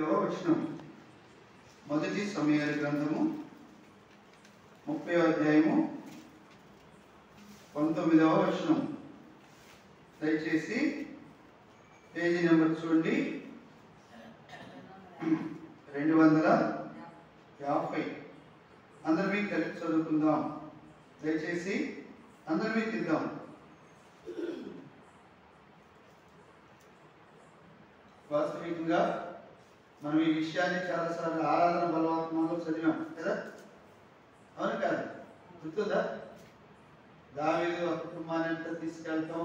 19వ వచనం. మొదటి సమూయేలు గ్రంథము 30వ అధ్యాయము 19వ వచనం. దయచేసి పేజీ నెంబర్ చూడండి, 250. అందరూ మీకు కలిసి చదువుకుందాం. దయచేసి అందరూ మీకు తిద్దాం. వాస్తవికంగా మనం ఈ విషయాన్ని చాలాసార్లు ఆరాధన బలవర్తనంలో చదివాం కదా, అవును కాదు? గుర్తుందా? దావీదు ఆ కుటుంబాన్ని అంతా తీసుకెళ్తాం,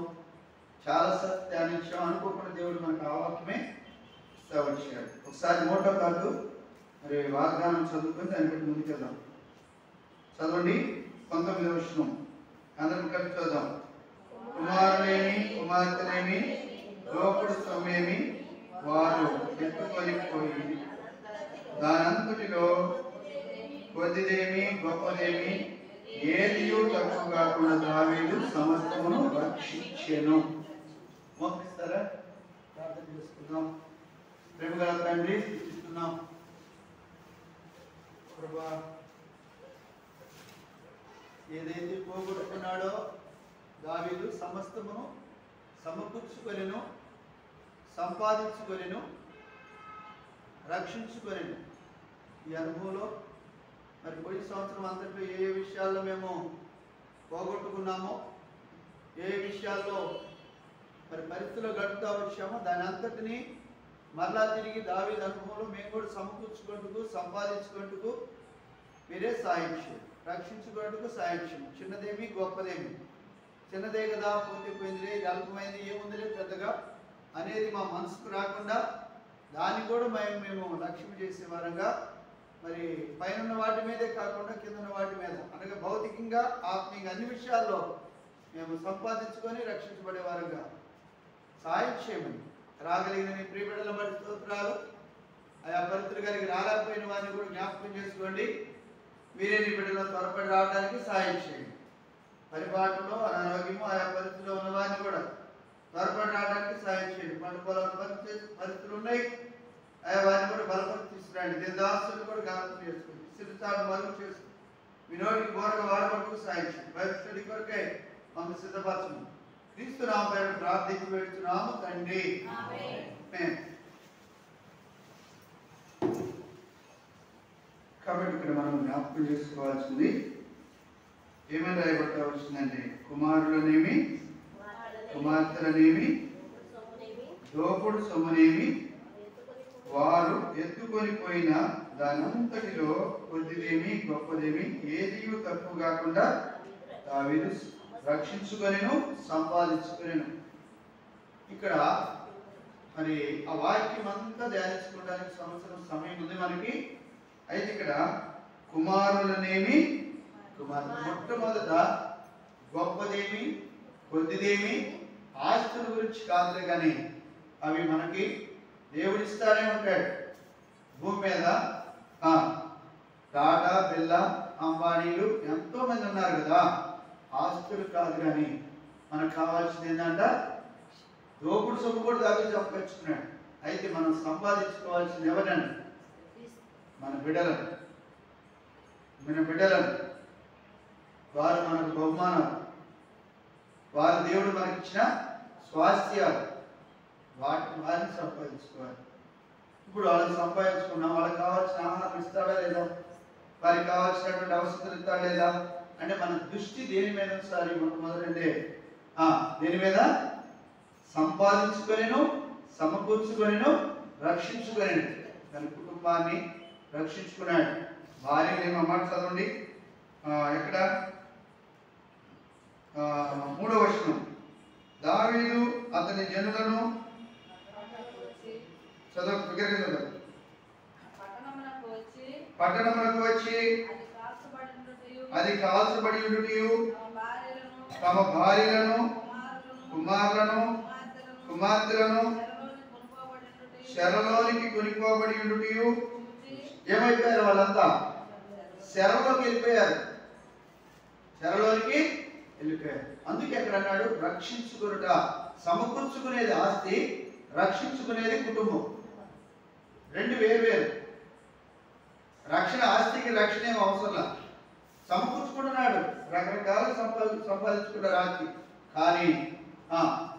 చాలాసార్లు ధ్యానించాం. అనుకోకుండా దేవుడు మనకు ఆ వాక్యమే ఇస్తా వచ్చాడు. ఒకసారి మోటో కాదు మరి వాగ్దానం చదువుకొని దాన్ని బట్టి ముందుకెళ్దాం. చదవండి 19వ వచనం. అందరం కలిసి చూద్దాం. కుమారులేమి కుమార్తెలేమి లోకుడు సొమ్మేమి వారు ఎత్తుకొని పోయి దానంతటిలో కొద్దిదేమి గొప్పదేమి ఏదియూ తక్కువ కాకుండా దావీదు సమస్తమును రక్షించెను. మోపిస్తారా? ప్రార్థన చేసుకుందాం. ప్రేమగల తండ్రి, స్తుతిస్తున్నాం ప్రభువా. ఏదైతే పోగొట్టుకున్నాడో దావీదు సమస్తమును సమకూర్చుకొనెను, సంపాదించుకొనెను, రక్షించుకొనెను. ఈ అనుభవంలో మరి పోయిన సంవత్సరం అంతట్లో ఏ ఏ విషయాల్లో మేము పోగొట్టుకున్నామో, ఏ విషయాల్లో మరి పరిస్థితుల్లో గడుపుతా వచ్చామో దాని అంతటినీ మరలా తిరిగి దావీదు అనుభవంలో మేము కూడా సమకూర్చుకుంటూ సంపాదించుకుంటూ మీరే సాయం చేయండి, రక్షించుకుంటూ సాయం చేయండి. చిన్నదేమి గొప్పదేమి, చిన్నదే కదా, పోతే ఇది అల్పమైంది, ఏముందిలే పెద్దగా అనేది మా మనసుకు రాకుండా దాన్ని కూడా మేము లక్ష్యం చేసే వారంగా మరి పైన వాటి మీదే కాకుండా కింద వాటి మీద అనగా భౌతికంగా ఆత్మీయంగా అన్ని విషయాల్లో మేము సంపాదించుకొని రక్షించబడే వారంగా సాయం చేయమని రాగలిగిన నీ ప్రియబిడ్డల బట్టి స్తోత్రాలు. ఆయా పరిస్థితులు కలిగి రాలేకపోయిన వారిని కూడా జ్ఞాపకం చేసుకోండి. మీరే నీ బిడ్డలో త్వరపడి రావడానికి సాయం చేయండి. పరిపాలనలో అనారోగ్యము ఆయా పరిస్థితుల్లో ఉన్న వారిని కూడా త్వరపడి రావడానికి సాయం చేయండి. పండుకోవాలని పరిస్థితులు ఉన్నాయి, ఆయా వారిని కూడా బలపరిచి తీసుకురండి. దీనిదాసులు కూడా జ్ఞాపకం చేసుకోండి. సిరితాడు మరుగు చేసుకుని వినోడికి ఘోరగా వాడబడుకు సాయం చేయండి. బైబిల్ స్టడీ కొరకై మమ్మల్ని సిద్ధపరచము. క్రీస్తు నామమున ప్రార్థించి వేడుచున్నాము తండ్రి. ఆమేన్. కాబట్టి ఇక్కడ మనం జ్ఞాపకం చేసుకోవాల్సింది ఏమని రాయబడతా వచ్చిందంటే, కుమారులనేమి కుమార్తెలనేమి దోపుడు సొమ్మునేమి వారు ఎత్తుకొని పోయిన దానంతటిలో కొద్దిదేమి గొప్పదేమి ఏదియూ తక్కువ కాకుండా దావీదు రక్షించుకొనెను, సంపాదించుకొనెను. ఇక్కడ మరి ఆ వాక్యం అంతా ధ్యానించుకోవడానికి సంవత్సరం సమయం ఉంది మనకి. అయితే ఇక్కడ కుమారులనేమి మొట్టమొదట గొప్పదేమి కొద్దిదేమి ఆస్తుల గురించి కాదులే కానీ అవి మనకి దేవుడిస్తానే ఉంటాడు. భూమి మీద టాటా, బిర్లా, అంబానీలు ఎంతో మంది ఉన్నారు కదా. ఆస్తులు కాదు కానీ మనకు కావాల్సింది ఏంటంట, దోపుడు సొమ్ము కూడా దావీదు సంపాదించుకున్నాడు. అయితే మనం సంపాదించుకోవాల్సింది ఎవరండి? మన బిడ్డలను. వారు మనకు బహుమానాలు, వారు దేవుడు మనకిచ్చిన స్వాస్థ్యాలు, వారిని సంపాదించుకోవాలి. ఇప్పుడు వాళ్ళని సంపాదించుకున్నాం, వాళ్ళకి కావాల్సిన ఆహారం ఇస్తాడా లేదా, వారికి కావాల్సినటువంటి అవసరం ఇస్తాడా లేదా అంటే మన దృష్టి దేని మీద ఒకసారి మొదలంటే దేని మీద? సంపాదించుకొనెను, సమకూర్చుకొనెను, రక్షించుకొనెను. తన కుటుంబాన్ని రక్షించుకున్నాడు. భార్యను ఏమన్నమాట చదవండి. ఎక్కడ? 3వ వచనం. దావీదు అతని జనులను పట్టణములకు వచ్చి అది కాల్చబడి ఉండుటయు తమ భార్యలను కుమారులను కుమార్తెలను శరలోనికి కొనిపోబడి ఉండుటయు. ఏమైపోయారు? వాళ్ళంతా శరలోకి వెళ్ళిపోయారు. అందుకే అక్కడ అన్నాడు రక్షించుకునుట. సమకూర్చుకునేది ఆస్తి, రక్షించుకునేది కుటుంబం. రెండు వేరు వేరు. రక్షణ ఆస్తికి రక్షణ ఏం అవసరంలా, సమకూర్చుకుంటున్నాడు, రకరకాల సంపాదించుకున్నారు ఆస్తి. కానీ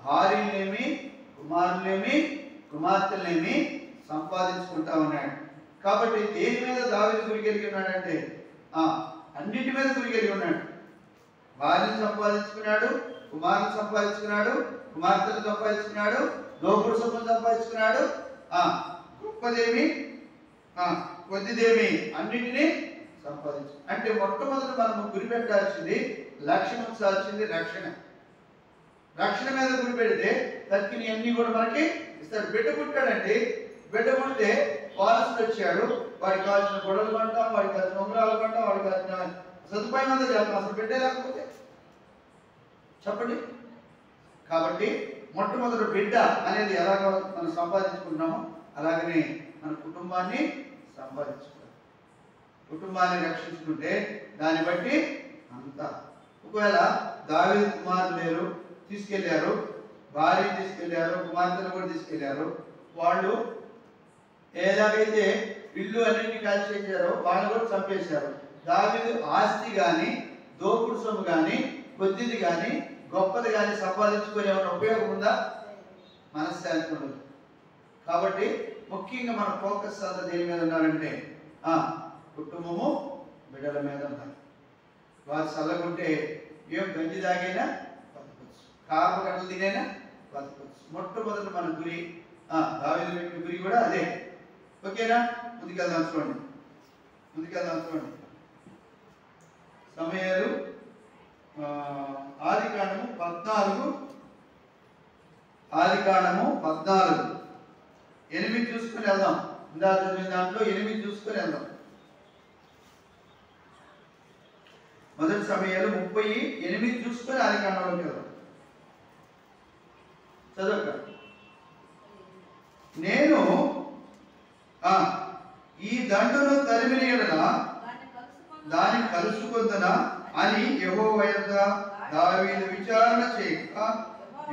భార్యనేమి కుమారులేమి కుమార్తెలేమి సంపాదించుకుంటా ఉన్నాడు. కాబట్టి దేని మీద దావీదు గురి కలిగి ఉన్నాడంటే అన్నిటి మీద గురి కలిగి ఉన్నాడు. భార్యను సంపాదించుకున్నాడు, కుమారుని సంపాదించుకున్నాడు, కుమార్తెను సంపాదించుకున్నాడు, దోపుడు సొమ్మును సంపాదించుకున్నాడు. గొప్పదేమి కొద్దిదేమి అన్నిటినీ సంపాదించు. అంటే మొట్టమొదటి మనము గురి పెట్టాల్సింది, లక్ష్యం ఉంచాల్సింది రక్షణ. రక్షణ మీద గురి పెడితే తక్కిన అన్ని కూడా మనకి ఇస్తాడు. బిడ్డ పుట్టాడండి, బిడ్డ పుడితే వారసుడు వచ్చాడు, వాడికి కావాల్సిన గొడవలు కొంటాం, వాడికి కావాల్సిన ఉంగరాలు కొంటాం, వాడికి కావాల్సిన సదుపాయం అంతా చేస్తాం. అసలు బిడ్డే లేకపోతే చెప్పండి. కాబట్టి మొట్టమొదటి బిడ్డ అనేది ఎలాగ మనం సంపాదించుకుంటున్నామో అలాగనే మన కుటుంబాన్ని సంపాదించుకోవాలి. కుటుంబాన్ని రక్షించుకుంటే దాన్ని బట్టి అంతా. ఒకవేళ దావీదు కుమారులు లేరు, తీసుకెళ్లారు, భార్య తీసుకెళ్లారు, కుమార్తెను కూడా తీసుకెళ్లారు. వాళ్ళు ఎలాగైతే ఇల్లు అన్నింటినీ కాల్చేసారో వాళ్ళు కూడా చంపేశారు. దావీదు ఆస్తి కానీ దోపుడు సొమ్ము కానీ కొద్దిది కానీ గొప్పది కానీ సంపాదించుకునే ఏమైనా ఉపయోగం ఉందా? మనశ్శాంతి ఉండదు. కాబట్టి ముఖ్యంగా మన ఫోకస్ అంతా దేని మీద ఉన్నారంటే కుటుంబము బిడ్డల మీద ఉన్నారు. వారు చల్లకుంటే ఏం గంజి తాగైనా బతకవచ్చు, కాప కట్టలు తినైనా బతకవచ్చు. మొట్టమొదటి మన గురి దావీదు పెట్టిన గురి కూడా అదే. ఓకేనా? ముందుకెళ్దాం చూడండి. సమయాలు ఆదికాండము 14 8 చూసుకొని వెళ్దాం. ఇందాక చదివిన దాంట్లో 8 చూసుకొని వెళ్దాం. మొదటి సమయాలు 38 చూసుకొని ఆదికాండంలోకి వెళ్దాం. చదవక నేను ఈ దండును తరిమిన యెడల దాన్ని కలుసుకొందునా అని యెహోవా యొద్ద దావీదు విచారణ చేయక,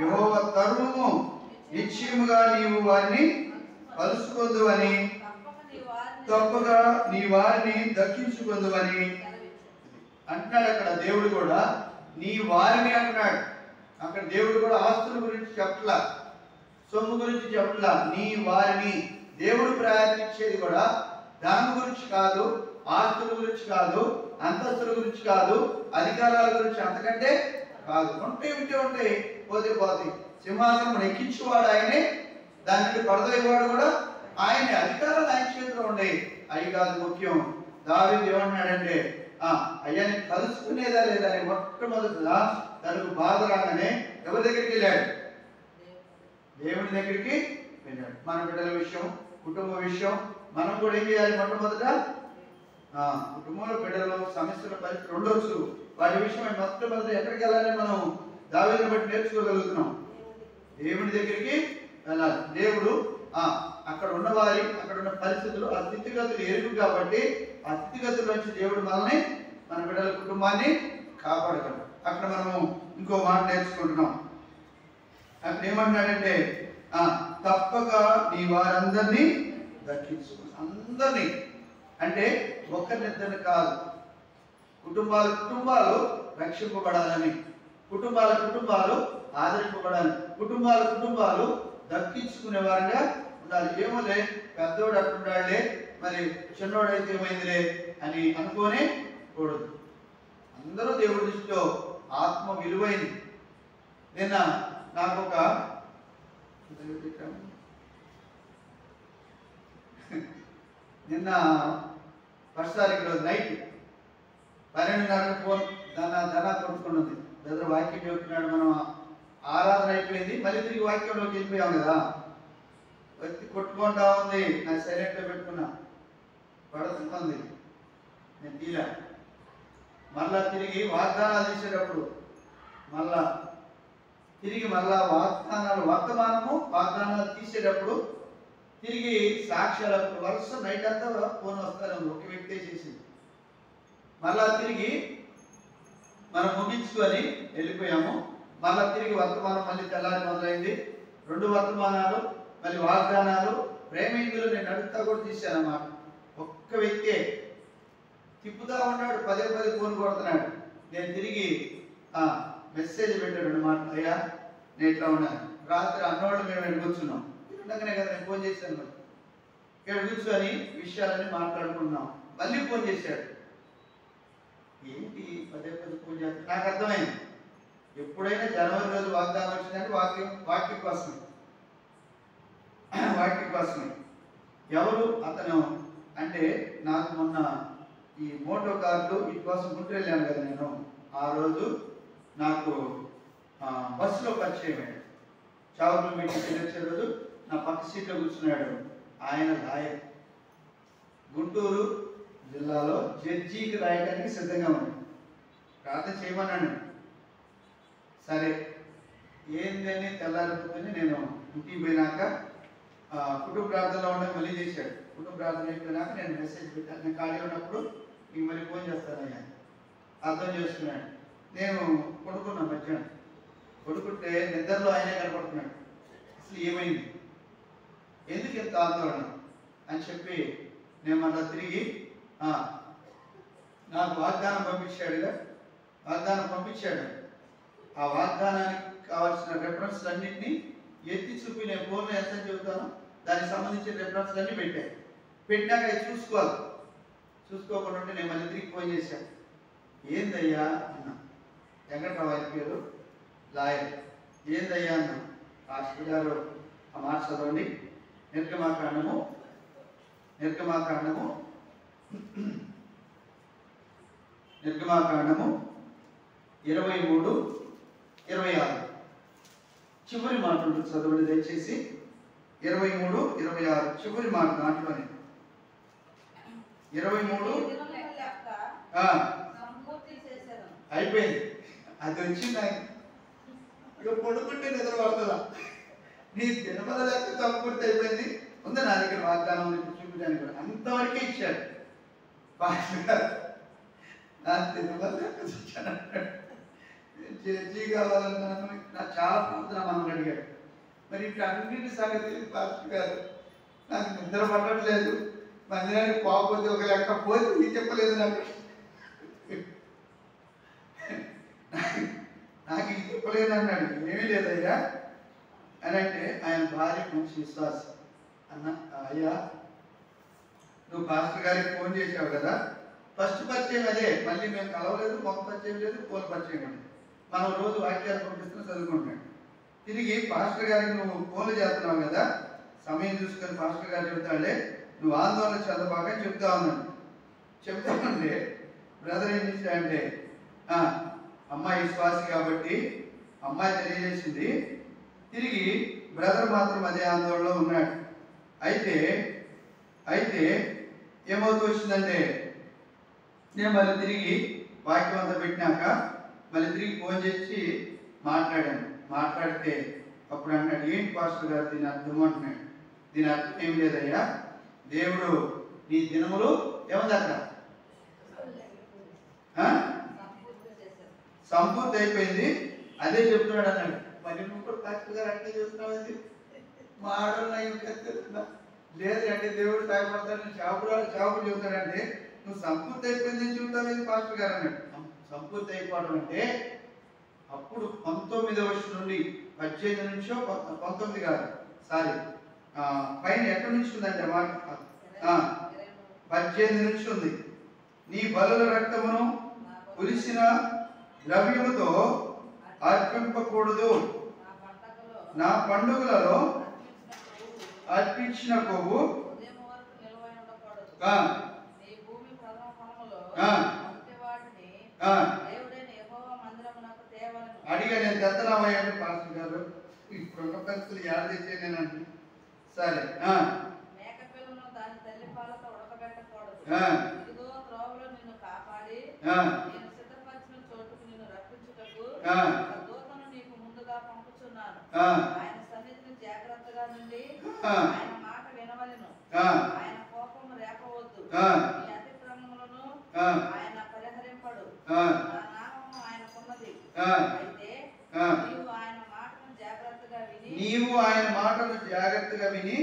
యెహోవా తరుణము నిశ్చయముగా నీవు వారిని కలుసుకొందువని, తప్పగా నీ వారిని దక్కించుకొందువని అంటున్నాడు. అక్కడ దేవుడు కూడా నీ వారిని అంటున్నాడు. అక్కడ దేవుడు కూడా ఆస్తుల గురించి చెప్పట్లా, సొమ్ము గురించి చెప్పట్లా, నీ వారిని. దేవుడు ప్రయత్నించేది కూడా ధనం గురించి కాదు, ఆస్తుల గురించి కాదు, అంతస్తుల గురించి కాదు, అధికారాల గురించి అంతకంటే కాదు. ఉంటే పోతే సింహాసనం ఎక్కించేవాడు ఆయనే, దాని నుండి పడదోయేవాడు కూడా ఆయనే. అధికారాలు ఆయన చేతిలో ఉండేవి, అవి కాదు ముఖ్యం. దావీదు ఏమంటున్నాడంటే అయ్యా నేను కలుసుకునేదా లేదా అని మొట్టమొదటిగా తనకు బాధ రాగానే ఎవరి దగ్గరికి వెళ్ళాడు? దేవుని దగ్గరికి వెళ్ళాడు. మన బిడ్డల విషయం, కుటుంబ విషయం మనం కూడా ఏం చేయాలి? మొట్టమొదట కుటుంబంలో బిడ్డలు సమస్యల పరిస్థితులు ఉండొచ్చు, వాటి విషయం మొట్టమొదట ఎక్కడికి వెళ్ళాలి? మనం దావీదుని బట్టి నేర్చుకోగలుగుతున్నాం. దేవుని దగ్గరికి వెళ్ళాలి. దేవుడు అక్కడ ఉన్నవారి, అక్కడ ఉన్న పరిస్థితులు, ఆ స్థితిగతులు ఎరుగు కాబట్టి ఆ స్థితిగతుల నుంచి దేవుడు మనల్ని, మన బిడ్డల కుటుంబాన్ని కాపాడగలడు. అక్కడ మనము ఇంకో మాట నేర్చుకుంటున్నాం. అక్కడ ఏమంటున్నాడంటే తప్పక నీ వారందరినీ దక్కించు. అందరినీ అంటే ఒక్కరినిద్దరిని కాదు, కుటుంబాలు రక్షింపబడాలని, కుటుంబాలు ఆదరింపబడాలి, కుటుంబాలు దక్కించుకునే వారిగా ఉండాలి. ఏమోలే పెద్దోడు అట్టుండాలే, మరి చిన్నోడైతే ఏమైందిలే అని అనుకోనే కూడదు. అందరూ దేవుడి దృష్టిలో ఆత్మ విలువైంది. నిన్న నాకు ఒక నిన్న ఫస్ట్ తారీఖు రోజు నైట్ 12:30 ఫోన్ ధన కొనుక్కున్నది. దగ్గర వాక్యం చెబుతున్నాడు, మనం ఆరాధన అయిపోయింది, మళ్ళీ తిరిగి వాక్యంలోకి వెళ్ళిపోయాం కదా. వ్యక్తి కొట్టుకుంటా ఉంది, నాకు సైలెంట్లో పెట్టుకున్నా, పడుతుంది, నేను తీరా. మళ్ళా తిరిగి వాగ్దానాలు తీసేటప్పుడు మళ్ళా వాగ్దానాలు తీసేటప్పుడు తిరిగి సాక్ష్యాలకు వరుస నైట్ అంతా ఫోన్ వస్తానే ఉంది. ఒక వ్యక్తి చేసింది. మళ్ళా తిరిగి మనం ముగించుకొని వెళ్ళిపోయాము. మళ్ళా తిరిగి వర్తమానం మళ్ళీ తెల్లారి మొదలైంది. 2 వర్తమానాలు, మళ్ళీ వాగ్దానాలు, ప్రేమికులు నేను అడుగుతా కూడా తీశాను అన్నమాట. ఒక్క వ్యక్తే తిప్పుతా ఉన్నాడు, పదే పదే ఫోన్ కొడుతున్నాడు. నేను తిరిగి మెసేజ్ పెట్టాడు అన్నమాట, అయ్యా నేను ఇట్లా ఉన్నాను. రాత్రి అన్నోళ్ళు మేము ఇక్కడ కూర్చున్నాం, ఉండగానే కదా నేను ఫోన్ చేశాను. మరి ఇక్కడ కూర్చొని విషయాలన్నీ మాట్లాడుకున్నాం. మళ్ళీ ఫోన్ చేశాడు. ఏంటి పదే పదే ఫోన్ చేస్తాడు? నాకు అర్థమైంది, ఎప్పుడైనా జనవరి రోజు వాగ్దానం వచ్చిందంటే వాక్యం కోసమే. ఎవరు అతను అంటే, నాకు మొన్న ఈ మోటో కార్లు వీటి కోసం గుంటూరు వెళ్ళాను కదా నేను. ఆ రోజు నాకు బస్సులో పరిచయం అయ్యాడు. చావులు మీటింగ్ వచ్చే రోజు నా పక్క సీట్లో కూర్చున్నాడు. ఆయన లాయర్, గుంటూరు జిల్లాలో జడ్జికి రాయడానికి సిద్ధంగా ఉన్నాడు. ప్రార్థన చేయమన్నాను. సరే ఏందని తెల్లారిపోతుంది. నేను ఇంటికి పోయినాక కుటుంబ ప్రార్థనలో ఉండడం మళ్ళీ చేశాడు. కుటుంబ ప్రార్థన అయిపోయినాక నేను మెసేజ్ పెట్టాను, నేను ఖాళీ ఉన్నప్పుడు నీకు మళ్ళీ ఫోన్ చేస్తానయ్యా. అర్థం చేసుకున్నాడు. నేను పడుకున్నాను, మధ్యాహ్నం పడుకుంటే నిద్రలో ఆయనే కనపడుతున్నాడు. అసలు ఏమైంది, ఎందుకు ఇంత ఆందోళన అని చెప్పి నేను మళ్ళీ తిరిగి నాకు వాగ్దానం పంపించాడుగా. వాగ్దానం పంపించాడు. ఆ వాగ్దానానికి కావాల్సిన రెఫరెన్స్లు అన్నింటినీ ఎత్తి చూపి నేను ఫోన్లో ఎంత చెబుతానో దానికి సంబంధించిన రెఫరెన్స్లు అన్నీ పెట్టాక అవి చూసుకోకుండా ఉంటే నేను మళ్ళీ తిరిగి ఫోన్ చేశాను. ఏందయ్యా అన్న, వెంకట్రావు ఆయన పేరు, లాయర్. ఏందయ్యా అన్న, పాస్టర్ గారు ఆ మాట చదవండి. నిర్గమాకాండము 23:26 చివరి మాటలు చదవండి దయచేసి. 23:26 చివరి మాట దాంట్లోనే 23 అయిపోయింది. అది వచ్చింది ఆయన ఇక పడుకుంటే నిద్ర పడుతుందా? నీ దినమల లెక్క సంపూర్తి అయిపోయింది. ఉంది నా దగ్గర వాగ్దానం చూపించడానికి కూడా అంతవరకే ఇచ్చాడు. నా దినమల లెక్క చూచానంటాడు. జడ్జి కావాలన్నాను. నాకు చాలా ప్రార్థన మనం అడిగాడు. మరి ఇట్లా అన్నింటి సంగతి పాస్టర్ గారు, నాకు నిద్ర పడట్లేదు, మందిరానికి పోకపోతే ఒక లెక్క పోతే ఇది చెప్పలేదు నాకు ఇది చెప్పలేదు అన్నాడు. ఏమీ లేదయ్యా అని అంటే, ఆయన భార్య మంచి విశ్వాసం. అన్న అయ్యా నువ్వు పాస్టర్ గారికి ఫోన్ చేసావు కదా, ఫస్ట్ పరిచయం అదే, మళ్ళీ మేము కలవలేదు, మొక్క పరిచయం లేదు, ఫోన్ పరిచయం లేదు. మనం రోజు వాక్యాలు పంపిస్తున్నా చదువుకుంటున్నాడు. తిరిగి పాస్టర్ గారికి నువ్వు ఫోన్లు చేస్తున్నావు కదా, సమయం చూసుకొని పాస్టర్ గారు చెబుతాడే, నువ్వు ఆందోళన చెందబాగా చెప్తా ఉన్నాను. చెప్తామంటే బ్రదర్ ఏం చేశాడంటే, అమ్మాయి విశ్వాసి కాబట్టి అమ్మాయి తెలియజేసింది. తిరిగి బ్రదర్ మాత్రం అదే ఆందోళనలో ఉన్నాడు. అయితే ఏమవుతూ వచ్చిందంటే, నేను మళ్ళీ తిరిగి వాక్యం అంతా పెట్టినాక మళ్ళీ తిరిగి ఫోన్ చేసి మాట్లాడితే అప్పుడు అన్నాడు, ఏంటి పాస్టర్ గారు దీని అర్థం అంటున్నాడు. దీని అర్థం ఏం లేదయ్యా, దేవుడు నీ దినములు ఏముంది అక్కడ సంపూర్తి అయిపోయింది, అదే చెప్తున్నాడు అన్నాడు. మరి నువ్వు కూడా పాస్టర్ గారు అంటే చెప్తున్నావు, మా ఆడవాళ్ళు ఇంకా లేదు అంటే దేవుడు సహాయపడతాడు, చావులు చెబుతాడంటే నువ్వు సంపూర్తి అయిపోయిందని చెబుతావు పాస్టర్ గారు అన్నాడు. సంపూర్తి అయిపోవడం అంటే అప్పుడు 19వ నుండి 18 నుంచో 19 కాదు పైన ఎక్కడి నుంచి ఉందంటే మాట 18 నుంచి ఉంది. నీ బలుల రక్తమును పులిసిన ద్రవ్యముతో అర్పింపకూడదు, నా పండుగలలో అర్పించిన కొవ్వు అడిగా నేను తెత్తనామయ్యాడు పాస్టర్ గారు, ఇప్పుడున్న పరిస్థితులు యాడ్ తెచ్చే నేనండి. సరే నీవు ఆయన మాటను జాగ్రత్తగా విని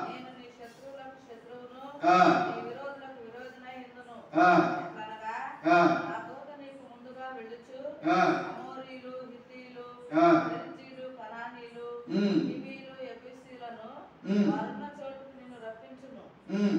నేను నీ శత్రువులకు శత్రువును, ఆ, నీ విరోధులకు విరోధినై ఇందును. ఆ, ఎట్లనగా ఆ, నా దూత నీకు ముందుగా వెళ్ళుచు ఆ, అమోరీలు, హిత్తీలు, ఆ, పెరిజ్జీలు, కనానీలు, ఉమ్, హివీలు, యెబూసీలను ఉమ్, వారున్న చోటుకు నిన్ను రప్పించును. ఉమ్,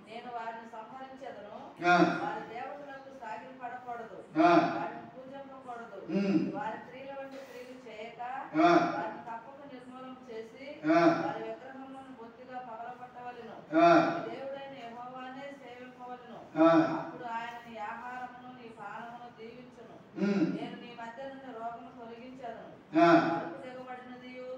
నేను వారిని సంహరించెదను. ఆ, వారి దేవుడులకు సాగిలపడకూడదు, ఆ, వారిని పూజింపకూడదు. ఉమ్, వారి స్త్రీల వంటి స్త్రీలు చేయక ఆ, వారిని తప్పక నిర్మూలన చేసి ఆ, వారి విగ్రహములను బొత్తిగా పగలగొట్టవలెను. ఆ, నీ దేవుడైన యెహోవానే సేవింపవలెను. ఆ, అప్పుడు ఆయన నీ ఆహారమును నీ పానమును దీవించును. ఉమ్, నేను నీ మధ్య నుండి రోగము తొలగించెదను. ఆ, కడుపు దిగబడినదియు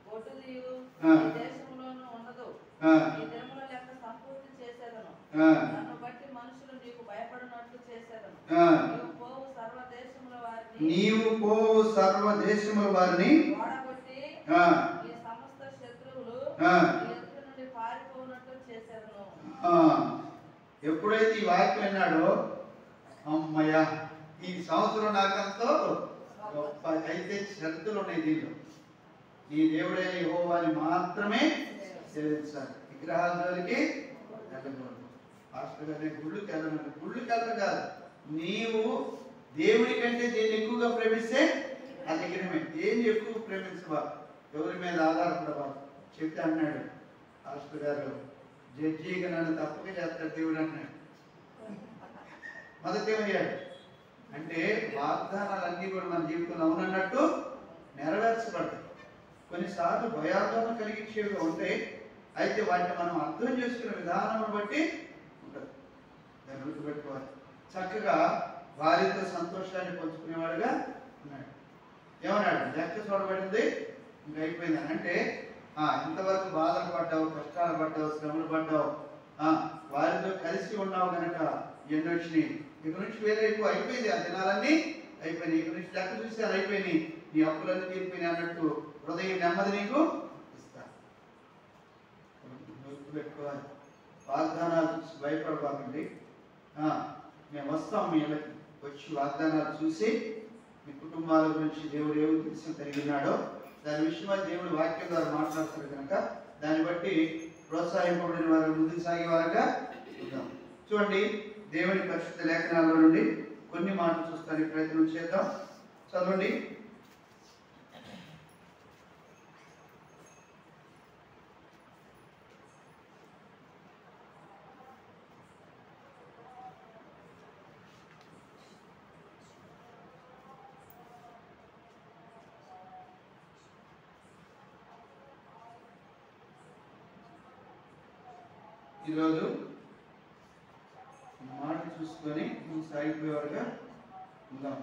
గొడ్డుదియు ఆ, ఈ దేశములోను ఉండదు. ఆ, ఈ దినముల లెక్క సంపూర్తి చేసేదను. ఆ, నన్ను బట్టి మనుషులు నీకు భయపడినట్లు చేసేదను. ఆ. నీవు పోవు సర్వదేశముల వారిని నీవు పోవు సర్వ దేశముల వారిని ఓడగొట్టి ఆ, నీ సమస్త శత్రువులు ఆ, నీ ఎదుట నుండి పారిపోవునట్లు చేసేదను. ఆ. ఎప్పుడైతే ఈ వాక్యం విన్నాడో అమ్మయ్య ఈ సంవత్సరం నాకంతో గొప్ప అయితే శ్రద్ధలు ఉన్నాయి దీనిలో. ఈ దేవుడైన యెహోవాని మాత్రమే సేవించాలి. విగ్రహాల జోలికి వెళ్ళకూడదు. పాస్టర్ గారిని గుళ్ళకి వెళ్ళమని గుళ్ళకి వెళ్ళడం కాదు, నీవు దేవుడి కంటే దేన్ని ఎక్కువగా ప్రేమిస్తే అది విగ్రహమే. దేన్ని ఎక్కువ ప్రేమించవా, ఎవరి మీద ఆధారపడవా చెప్తే అన్నాడు పాస్టర్ గారు, జడ్జిగా నన్ను తప్పక చేస్తాడు దేవుడు అన్నాడు. మొదటి ఏమయ్యాడు అంటే వాగ్దానాలన్నీ కూడా మన జీవితంలో అవునన్నట్టు నెరవేర్చబడతాయి. కొన్నిసార్లు భయాందోళన కలిగించేవిగా ఉంటాయి. అయితే వాటిని మనం అర్థం చేసుకునే విధానం బట్టి ఉంటుంది. దాన్ని గుర్తుపెట్టుకోవాలి. చక్కగా వారితో సంతోషాన్ని పంచుకునేవాడుగా ఉన్నాడు. ఏమన్నాడు, లెక్క చూడబడింది ఇంకా అయిపోయింది అని. అంటే ఇంతవరకు బాధలు పడ్డావు, కష్టాలు పడ్డావు, శ్రమలు పడ్డావు, వారితో కలిసి ఉన్నావు కనుక ఎన్నో వచ్చినాయి. ఇక నుంచి వేరే ఎక్కువ అయిపోయింది. ఆ దినాలన్నీ అయిపోయినాయి. ఇక నుంచి లెక్క చూసారు అయిపోయినాయి, నీ అప్పులన్నీ తీరిపోయినాయి అన్నట్టు హృదయం నెమ్మది నీకు ఇస్తాను. గుర్తుపెట్టుకోవాలి. వాగ్దానాలు చూసి భయపడబాకండి. మేము వస్తాం మీ ఇళ్ళకి, వచ్చి వాగ్దానాలు చూసి మీ కుటుంబాల గురించి దేవుడు ఏ ఉద్దేశం కలిగి ఉన్నాడో దాని విషయమై దేవుడు వాక్యం ద్వారా మాట్లాడుతారు కనుక దాన్ని బట్టి ప్రోత్సహింపబడిన వారు ముందుకు సాగే వారుగా చూద్దాం. చూడండి, దేవుని పరిశుద్ధ లేఖనాల్లో నుండి కొన్ని మాటలు చూస్తానికి ప్రయత్నం చేద్దాం. చదవండి. ఈరోజు మాట చూసుకొని నువ్వు సాగిపోయేవారుగా ఉందాం.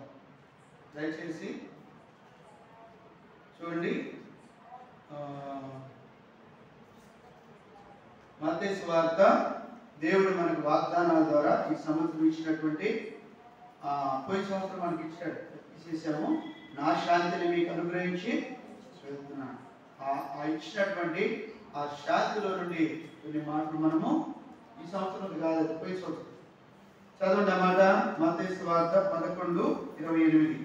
దయచేసి చూడండి, మత్తయి సువార్త దేవుడు మనకు వాగ్దానాల ద్వారా ఈ సంవత్సరం ఇచ్చినటువంటి పోయిన సంవత్సరం మనకి ఇచ్చేసాము. నా శాంతిని మీకు అనుగ్రహించి వెళ్తున్నాను. ఇచ్చినటువంటి ఆ శాంతిలో నుండి కొన్ని మాటలు మనము ఈ సంవత్సరం కాదు, పోయిన సంవత్సరం చదవండి అన్నమాట. మత్తయి సువార్త 11:28.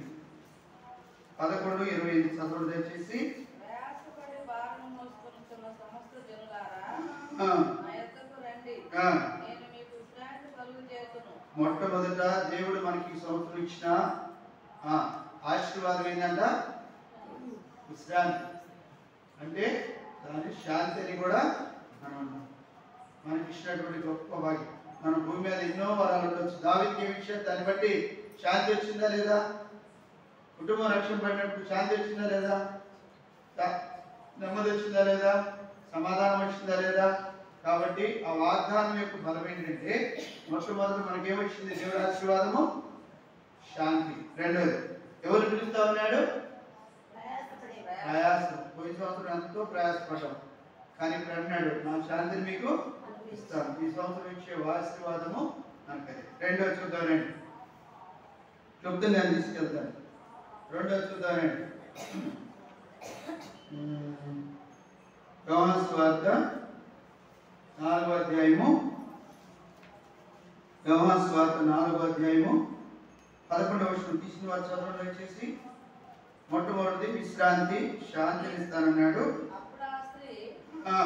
11:28 చదవండి దయచేసి. ప్రయాసపడి భారము మోసుకొనుచున్న సమస్త జనులారా, ఆ, నా యొద్దకు రండి, ఆ. నేను మీకు విశ్రాంతి కలుగజేయుదును. మొట్టమొదట దేవుడు మనకి ఈ సంవత్సరం ఇచ్చిన ఆశీర్వాదం ఏంటంట? విశ్రాంతి. అంటే దాని శాంతి అని కూడా మనం అన్నాం. మనకి ఇచ్చినటువంటి గొప్ప భాగ్యం. మన భూమి మీద ఎన్నో వరాలు ఉండొచ్చు. దావీదుకి ఏమి ఇచ్చాడు, దాన్ని బట్టి శాంతి వచ్చిందా లేదా? కుటుంబం రక్షణ పడినప్పుడు శాంతి వచ్చిందా లేదా? నెమ్మది వచ్చిందా లేదా? సమాధానం వచ్చిందా లేదా? కాబట్టి ఆ వాగ్దానం యొక్క బలం ఏంటంటే మొట్టమొదటి మనకేమొచ్చింది? దేవుడి ఆశీర్వాదము, శాంతి. రెండోది ఎవరు పిలుస్తా ఉన్నాడు? ప్రయాసం. పోయిన సంవత్సరం ఎంతో ప్రయాసపడ్డాం, కానీ ఇప్పుడు అన్నాడు నా శాంతిని మీకు ఇస్తాను. ఈ సంవత్సరం ఇచ్చే ఆశీర్వాదము నాకు అది. రెండోది చూద్దామండి, చెప్తుంది నేను తీసుకెళ్తాను. రెండోది చూద్దామండి, యోహాను సువార్త 4వ అధ్యాయము. యోహాను సువార్త 4వ అధ్యాయము 11వ వచనం తీసిన వారు చదవడం వచ్చేసి. మొట్టమొదటిది విశ్రాంతి, శాంతిని ఇస్తానన్నాడు. అప్పుడు ఆ స్త్రీ, ఆ,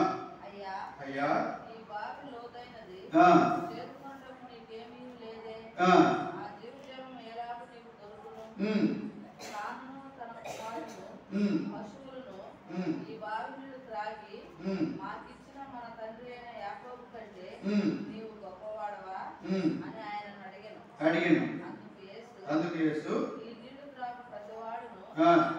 అయ్యా అయ్యా ఈ బావి లోతైనది, చేరుకొనుటకు నీకేమీ లేదే. ఆ జీవజలం ఎలాగూ నీకు దొరుకును. తానును తన కుమారులను పశువులను ఈ బావి నీళ్లు త్రాగి మాకిచ్చిన మన తండ్రి అయిన యాకోబు కంటే నీవు గొప్పవాడవా అని ఆయనను అడిగాను. అందుకు యేసు ఈ నీళ్లు త్రాగు ప్రతివాడును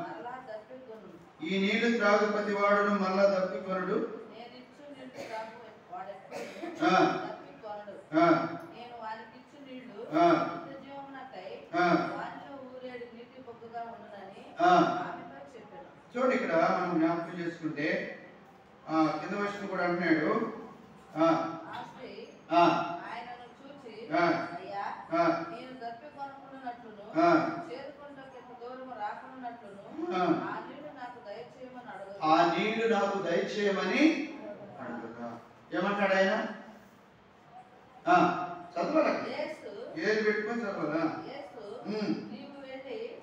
మరలా దప్పికొనును. ఈ నీళ్లు త్రాగు ప్రతివాడును మరలా దప్పికొనుడు. నేనిచ్చు నీళ్లు త్రాగు వాడెప్పుడును దప్పికొనడు. నేను వానికిచ్చు నీళ్లు నిత్యజీవమునకై వానిలో ఊరేడు నీటి పొక్కుగా ఉండునని ఆమెతో చెప్పాను. చూడండి, ఇక్కడ మనం జ్ఞాపకం చేసుకుంటే కింద వర్షం కూడా అంటున్నాడు, ఆ స్త్రీ ఆయనను చూచి, అయ్యా నేను దప్పికొనుకున్నట్లును చేరుకుంటకు దూరము రాకున్నట్లును ఆ నీళ్లు నాకు దయచేయమని అడుగుతా. ఆ నీళ్లు నాకు దయచేయమని అడుగుతా. ఏమంటాడు ఆయన? చదవాలా? ఏది పెట్టుకొని చదవాలా?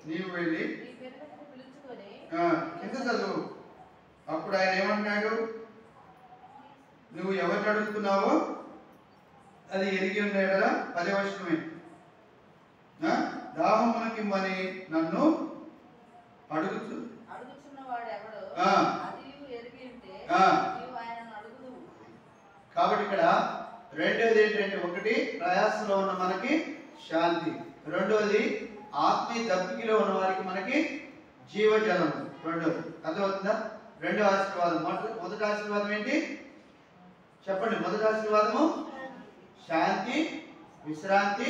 నీవు వెళ్ళి కింద చదువు. అప్పుడు ఆయన ఏమంటున్నాడు? నువ్వు ఎవరిని అడుగుతున్నావో అది ఎరిగి ఉన్నాయి కదా. 10వ వచనమే, దాహమునకిమ్మని నన్ను అడుగుచున్నవాడు ఎవడో అది ఎరిగి ఉంటే నీవు ఆయనను అడుగుదువు. కాబట్టి ఇక్కడ రెండోది ఏంటంటే, ఒకటి ప్రయాసలో ఉన్న మనకి శాంతి, రెండోది ఆత్మీయ దప్పికలో ఉన్న వారికి మనకి జీవజలం. రెండోది అర్థమవుతుందా? రెండో ఆశీర్వాదం. మొదటి ఆశీర్వాదం ఏంటి చెప్పండి? మొదటి ఆశీర్వాదము శాంతి, విశ్రాంతి,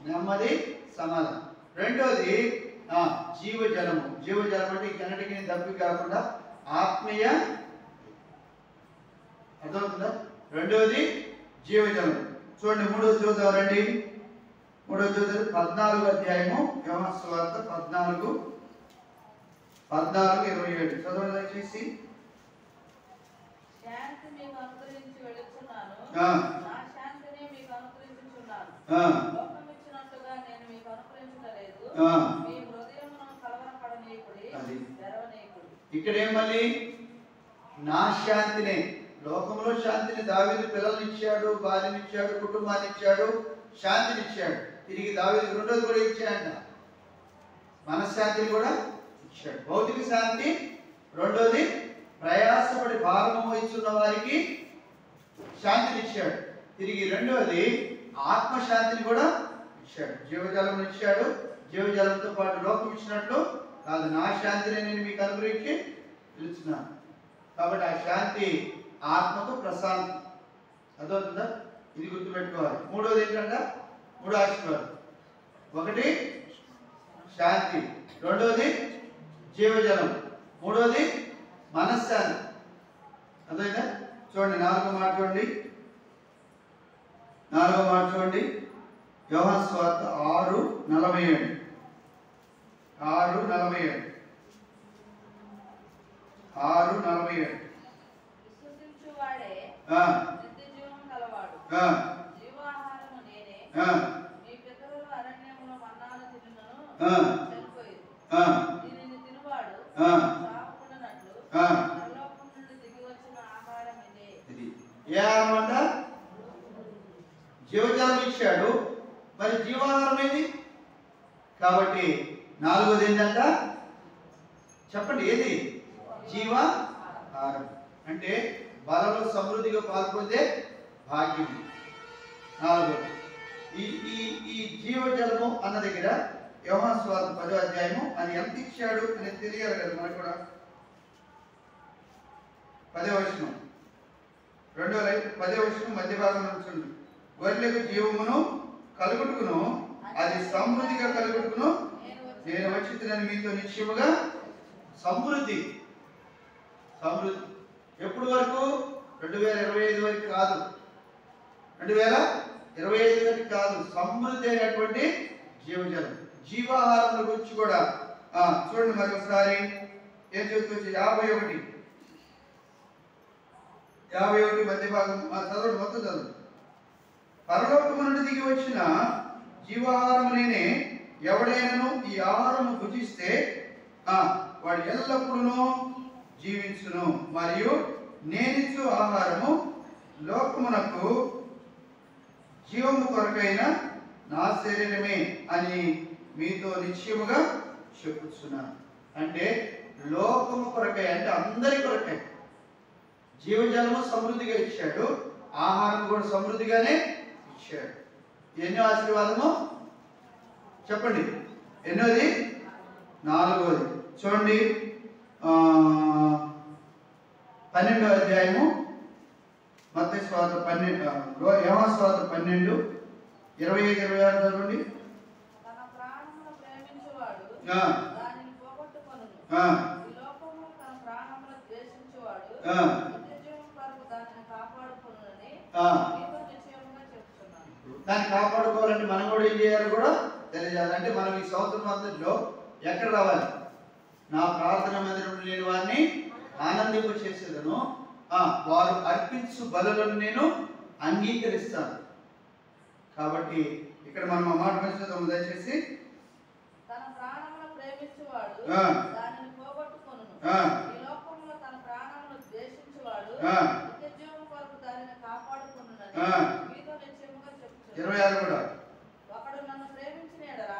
నెమ్మది, సమాధానం. రెండోది జీవజలము. జీవజలం అంటే కెన్నటికి దప్పి కాకుండా ఆత్మీయ. అర్థమవుతుందా? రెండోది జీవజలం. చూడండి, మూడోది చూద్దాం రండి. మూడోది చూద్దాం, 14వ అధ్యాయము యోహాను సువార్త 14:27 చదవండి దయచేసి. శాంతి మీకు అనుగ్రహించి వెళుచున్నాను, నా శాంతిని మీకు అనుగ్రహించుచున్నాను. లోకం ఇచ్చినట్లుగా నేను మీకు అనుగ్రహించలేదు. మీ హృదయమును కలవరపడనీయకుడి, తెరవనీయకుడి. ఇక్కడే మళ్ళీ నా శాంతిని, లోకంలో శాంతిని దావీదు పిల్లల్ని ఇచ్చాడు, భార్యని ఇచ్చాడు, కుటుంబాన్ని ఇచ్చాడు, శాంతిని ఇచ్చాడు. తిరిగి దావీదు రెండోది కూడా ఇచ్చాడంట, మనశ్శాంతిని కూడా ఇచ్చాడు. భౌతిక శాంతి. రెండోది ప్రయాసపడి భారము వహించున్న వారికి శాంతిని ఇచ్చాడు. తిరిగి రెండోది ఆత్మశాంతిని కూడా ఇచ్చాడు. జీవజలం ఇచ్చాడు. జీవజలంతో పాటు లోకం ఇచ్చినట్లు కాదు, నా శాంతిని నేను మీకు అనుగ్రహించి పిలుచున్నాను. కాబట్టి ఆ శాంతి ఆత్మకు ప్రశాంతి. అదవుతుందా? ఇది గుర్తుపెట్టుకోవాలి. మూడోది ఏంటంటే, మూడో ఆశీర్వాదం. ఒకటి శాంతి, రెండోది జీవజలం, మూడోది మనశ్శాంతి. అదైనా చూడండి, 4వ మాట చూడండి. 4వ మాట చూడండి, యోహాను సువార్త 6:47. 6:47. విశ్వసించువాడే నిత్య జీవము కలవాడు. జీవాహారము నేనే. మీ పితరులు అరణ్యములో మన్నాను తినునను చనిపోయారు. దీనిని తినువాడు చావకుండానట్లు పరలోకం నుండి దిగి వచ్చిన ఆహారం ఇదే. ఏ ఆహారం అంట? జీవజలం ఇచ్చాడు, మరి జీవాహారం ఏది? కాబట్టి 4వది ఏంటంట చెప్పండి, ఏది? జీవాహారం. అంటే బలలో సమృద్ధిగా పాల్పొందే భాగ్యం. 4వది ఈ జీవజలము అన్న దగ్గర యోహాను సువార్త 10వ అధ్యాయము అది ఎంత ఇచ్చాడు అనేది తెలియాలి కదా మనకు కూడా. 10వ వచనం, 10వ వచనం మధ్య భాగం నుంచి, గొర్రెలకు జీవమును కలుగుటకును అది సమృద్ధిగా కలుగుటకును నేను వచ్చిందని మీతో నిశ్చయముగా. సమృద్ధి. ఎప్పుడు వరకు? 2025 వరకు కాదు, 2025 వరకు కాదు. సమృద్ధి అయినటువంటి జీవజలం, జీవాహారం గురించి కూడా చూడండి మరొకసారి. ఏం చెప్తుంది? 51 మధ్య భాగం చదవండి, మొత్తం చదవండి. పరలోకము నుండి దిగి వచ్చిన జీవాహారము నేనే. ఎవడైనాను ఈ ఆహారము భుజిస్తే వాడు ఎల్లప్పుడూ జీవించును, మరియు నేనిచ్చు ఆహారము లోకమునకు జీవము కొరకైన నా శరీరమే అని మీతో నిశ్చయముగా చెప్పుచున్నాను. అంటే లోకము కొరకై అంటే అందరి కొరకై జీవజలము సమృద్ధిగా ఇచ్చాడు, ఆహారం కూడా సమృద్ధిగానే ఇచ్చాడు. ఎన్నో ఆశీర్వాదము చెప్పండి, ఎన్నోది? 4వది. చూడండి 12వ అధ్యాయము మత్తయి సువార్త 12 యోహాను సువార్త 12 25-26 చదవండి. తన ప్రాణమును ప్రేమించువాడు ఆ. దానిని పోగొట్టుకొనును. ఆ. ఈ లోకములో తన ప్రాణమును ద్వేషించువాడు ఆ. నిత్యజీవం కొరకు దానిని కాపాడుకొనునని ఆ. మీతో నిశ్చయముగా చెప్తున్నాను. దాన్ని కాపాడుకోవాలంటే మనం కూడా ఏం చేయాలి కూడా తెలియజేయాలి. అంటే మనం ఈ సంవత్సరం అంతట్లో ఎక్కడ రావాలి? నా ప్రార్థన మందిరంలో నేను వారిని ఆనందింప చేసేదను, వారు అర్పించు బలులను నేను అంగీకరిస్తాను. కాబట్టి ఇక్కడ మనం ఆ మాట పరిశోధన దయచేసి. తన ప్రాణమును ప్రేమించువాడు దానిని పోగొట్టుకొనును. ఈ లోకములో తన ప్రాణమును ద్వేషించువాడు నిత్యజీవం కొరకు దానిని కాపాడుకొనునని మీతో నిశ్చయముగా చెప్తున్నాను. 26 కూడా. ఒకడు నన్ను సేవించిన ఎడల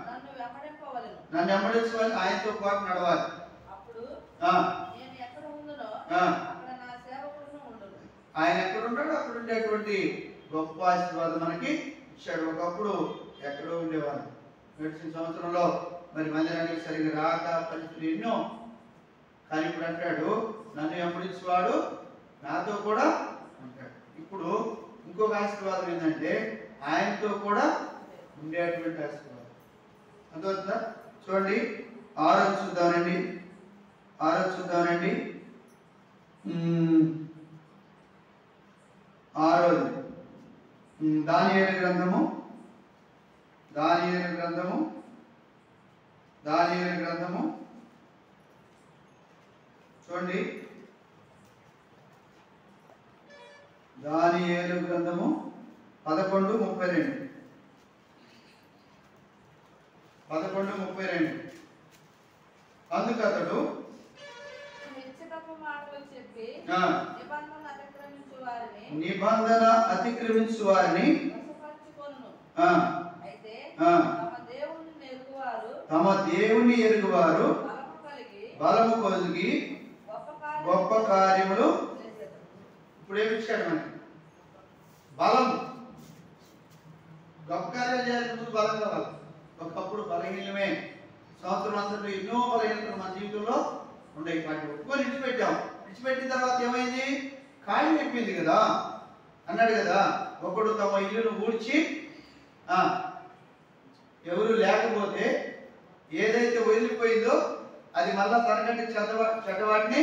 నన్ను వెంబడింపవలెను. నన్ను వెంబడించవాలి, ఆయనతో పాటు నడవాలి. అప్పుడు నేను ఎక్కడ ఉండునో అక్కడ నా సేవకుడును ఉండును. ఆయన ఎక్కడ ఉంటాడో అక్కడ ఉండేటువంటి గొప్ప ఆశీర్వాదం మనకి ఇచ్చాడు. ఒకప్పుడు ఎక్కడో ఉండేవాడు, గడిచిన సంవత్సరంలో మరి మందిరానికి సరిగ్గా రాక పరిస్థితులు ఎన్నో. కానీ ఇప్పుడు అంటాడు నన్ను వెంబడించేవాడు నాతో కూడా ఉంటాడు. ఇప్పుడు ఇంకొక ఆశీర్వాదం ఏంటంటే ఆయనతో కూడా ఉండేటువంటి ఆశీర్వాదం. అందువల్ల చూడండి 6 చూద్దామండి. 6 చూద్దామండి. 6 దానియేలు గ్రంథము చూడండి. దానియేలు గ్రంథము 11:32. 11:32. అందుకతడు నిశ్చితపు మాటలు చెప్పి నిబంధన అతిక్రమించు వారిని వశపరచుకొనును. అయితే తమ దేవుని ఎరుగువారు బలము కలిగి గొప్ప కార్యములు. ఇప్పుడు ఏమి ఇచ్చాడు మనకి? బలం. గొప్ప కార్యాలు చేయాలంటే బలం కావాలి. ఒకప్పుడు బలహీనమే. సంవత్సరం అంతట్లో ఎన్నో బలహీనతలు మన జీవితంలో ఉండే. వాటిని ఒప్పుకొని విడిచిపెట్టాం. విడిచిపెట్టిన తర్వాత ఏమైంది? ఖాళీ అయిపోయింది కదా అన్నాడు కదా. ఒకడు తమ ఇల్లును ఊడ్చి ఎవరు లేకపోతే ఏదైతే వదిలిపోయిందో అది మళ్ళా తనకంటే చెడ్డవాటిని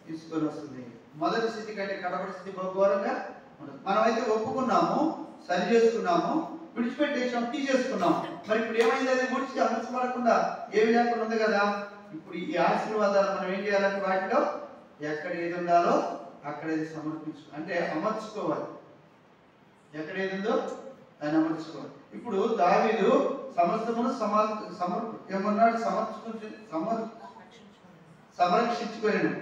తీసుకొని వస్తుంది. మొదటి స్థితి కంటే కడపడి స్థితి బహుఘోరంగా ఉండదు. మనమైతే ఒప్పుకున్నాము, సరి చేసుకున్నాము, విడిచిపెట్టేసాం, తీసేసుకున్నాం. మరి ఇప్పుడు ఏమైంది? అది గుడిచి అమర్చబడకుండా ఏమి లేకుండా ఉంది కదా. ఇప్పుడు ఈ ఆశీర్వాదాలు మనం ఏం చేయాలంటే వాటిలో ఎక్కడ ఏది ఉండాలో అక్కడ ఏది అంటే అమర్చుకోవాలి. ఎక్కడ ఏది ఉందో దాన్ని అమర్చుకోవాలి. ఇప్పుడు దావీదు సమస్తమును ఏమన్నాడు? సంరక్షించుకోలేను.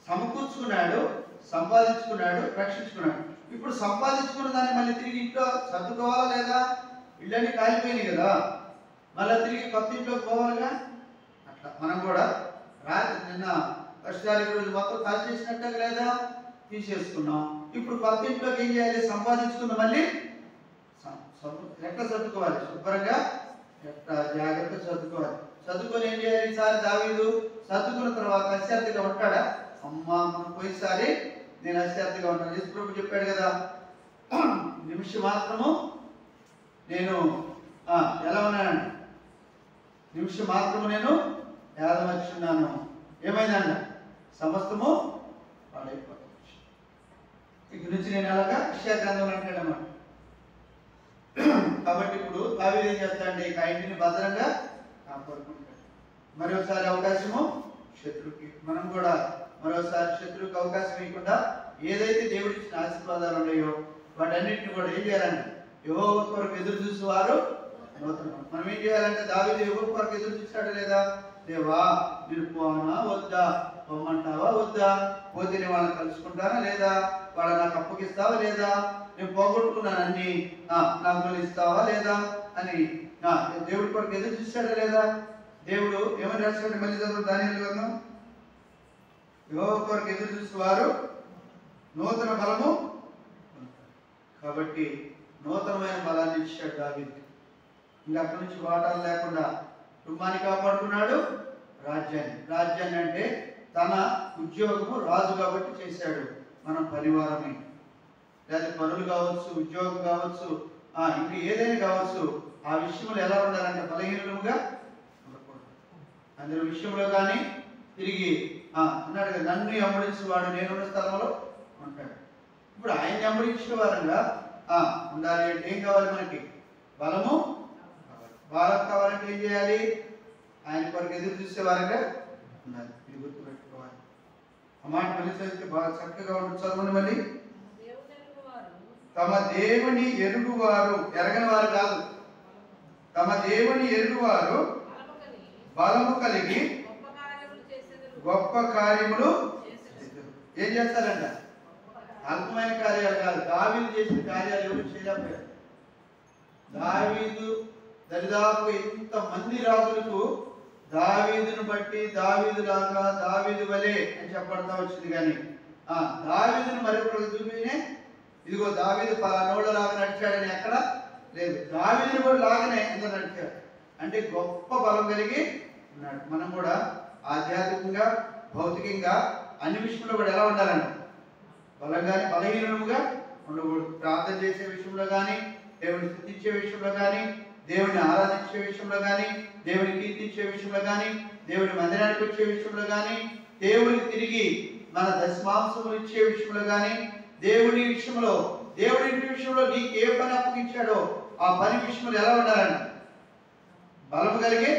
సమకూర్చుకున్నాడు, సంపాదించుకున్నాడు, రక్షించుకున్నాడు. ఇప్పుడు సంపాదించుకున్న దాన్ని మళ్ళీ తిరిగి ఇంట్లో సర్దుకోవాలా లేదా? ఇళ్ళని కాలిపోయినాయి కదా, మళ్ళీ తిరిగి కొత్త ఇంట్లోకి పోవాలిగా. అట్లా మనం కూడా రాత్రి నిన్న ఫస్ట్ తారీఖు రోజు మొత్తం కాల్ చేసినట్టే లేదా తీసేసుకున్నాం. ఇప్పుడు కొత్త ఇంట్లోకి ఏం చేయాలి? సంపాదించుకున్న మళ్ళీ ఎట్లా సర్దుకోవాలి? శుభ్రంగా ఎట్లా జాగ్రత్తగా సర్దుకోవాలి. సర్దుకొని ఏం చేయాలి? ఈసారి దావీదు సర్దుకున్న తర్వాత అశ్రద్ధగా ఉంటాడా? అమ్మా మనం పోయినసారి నేను అశ్రద్ధగా ఉంటాను. యేసు ప్రభు చెప్పాడు కదా, నిమిషం మాత్రము నేను ఎలా ఉన్నానండి? నిమిషం మాత్రము నేను ఏదమర్చున్నాను. ఏమైందంట? సమస్తము పాడైపోతుంది. ఇక నుంచి నేను అలాగా యెషయా గ్రంథంలో అంటాడన్నమాట. కాబట్టి ఇప్పుడు దావీదు ఏం చేస్తాడంటే ఇక ఇంటిని భద్రంగా కాపాడుకుంటాడు. మరోసారి అవకాశము శత్రువుకి. మనం కూడా మరోసారి శత్రువుకి అవకాశం ఇవ్వకుండా ఏదైతే దేవుడి ఇచ్చిన ఆశీర్వాదాలు ఉన్నాయో వాటన్నిటిని కూడా ఏం చేయాలంటే యెహోవా కొరకు ఎదురు చూసేవారు నూతన మనం ఏం చేయాలంటే దావీదు ఎవరి కొరకు ఎదురు చూశాడా లేదా? దేవా మీరు పోనా వద్దా, పొమ్మంటావా వద్దా, పోతే నేను వాళ్ళని కలుసుకుంటానా లేదా, వాళ్ళు నాకు అప్పగిస్తావా లేదా, నేను పోగొట్టుకున్నానని నాకు మళ్ళీ ఇస్తావా లేదా అని దేవుడి కొరకు ఎదురు చూశాడా లేదా? దేవుడు ఏమని రాశాడు? మళ్ళీ చదువు దానియేలు గ్రంథం. యెహోవా కొరకు ఎదురు చూసేవారు నూతన బలము. కాబట్టి నూతనమైన బలాన్ని ఇచ్చాడు దావీదుకి. ఇంకా అక్కడి నుంచి వాటాలు లేకుండా కుటుంబాన్ని కాపాడుకున్నాడు, రాజ్యాన్ని అంటే తన ఉద్యోగము రాజు కాబట్టి చేశాడు. మనం పనివారమే, లేదా పనులు కావచ్చు, ఉద్యోగం కావచ్చు, ఇంకా ఏదైనా కావచ్చు, ఆ విషయంలో ఎలా ఉండాలంటే బలహీనులుగా ఉండకూడదు. అందరి విషయంలో కానీ తిరిగి అన్నాడు కదా, నన్ను వెంబడించేవాడు నేనున్న స్థలంలో ఉంటాడు. ఇప్పుడు ఆయన వెంబడించే వారంగా ఉండాలి అంటే ఏం కావాలి? మనకి బలము కావాలి. బలం కావాలంటే ఏం చేయాలి? ఆయన కొరకు ఎదురు చూసే వారంగా ఉండాలి. ఇది గుర్తుపెట్టుకోవాలి. ఆ మాట మళ్ళీ చదివితే బాగా చక్కగా ఉంటుంది. చదవండి మళ్ళీ. తమ దేవుని ఎరుగువారు, ఎరగని వారు కాదు, తమ దేవుని ఎరుగువారు బలము కలిగి గొప్ప కార్యములు ఏం చేస్తారంట? అల్పమైన కార్యాలు కాదు. దావీదు చేసిన కార్యాలు ఎవరు చేయలేకపోయారు. దావీదు దరిదాపు ఇంతమంది రాజులకు దావీదును బట్టి దావీదు లాగా దావీదు వలే అని చెప్పబడతా వచ్చింది. కానీ దావీదును మరొకరు చూపినే ఇదిగో దావీదు పలానోళ్ళ లాగా నడిచాడని ఎక్కడ లేదు. దావీదును కూడా లాగానే ఎంత నడిచాడు అంటే గొప్ప బలం కలిగి ఉన్నాడు. మనం కూడా ఆధ్యాత్మికంగా భౌతికంగా అన్ని విషయంలో కూడా ఎలా ఉండాలండి? బలంగానే బలహీనముగా ఉండకూడదు. ప్రార్థన చేసే విషయంలో కానీ, దేవుని స్తుతించే విషయంలో కానీ, దేవుని ఆరాధించే విషయంలో కానీ, దేవుని కీర్తించే విషయంలో కానీ, దేవుని మందిరానికి వచ్చే విషయంలో కానీ, దేవుడికి తిరిగి మన దశమాంసములు ఇచ్చే విషయంలో కానీ, దేవుని విషయంలో, దేవుడి ఇంటి విషయంలో నీకు ఏ పని అప్పగించాడో ఆ పని విషయంలో ఎలా ఉండాలండి? బలము కలిగి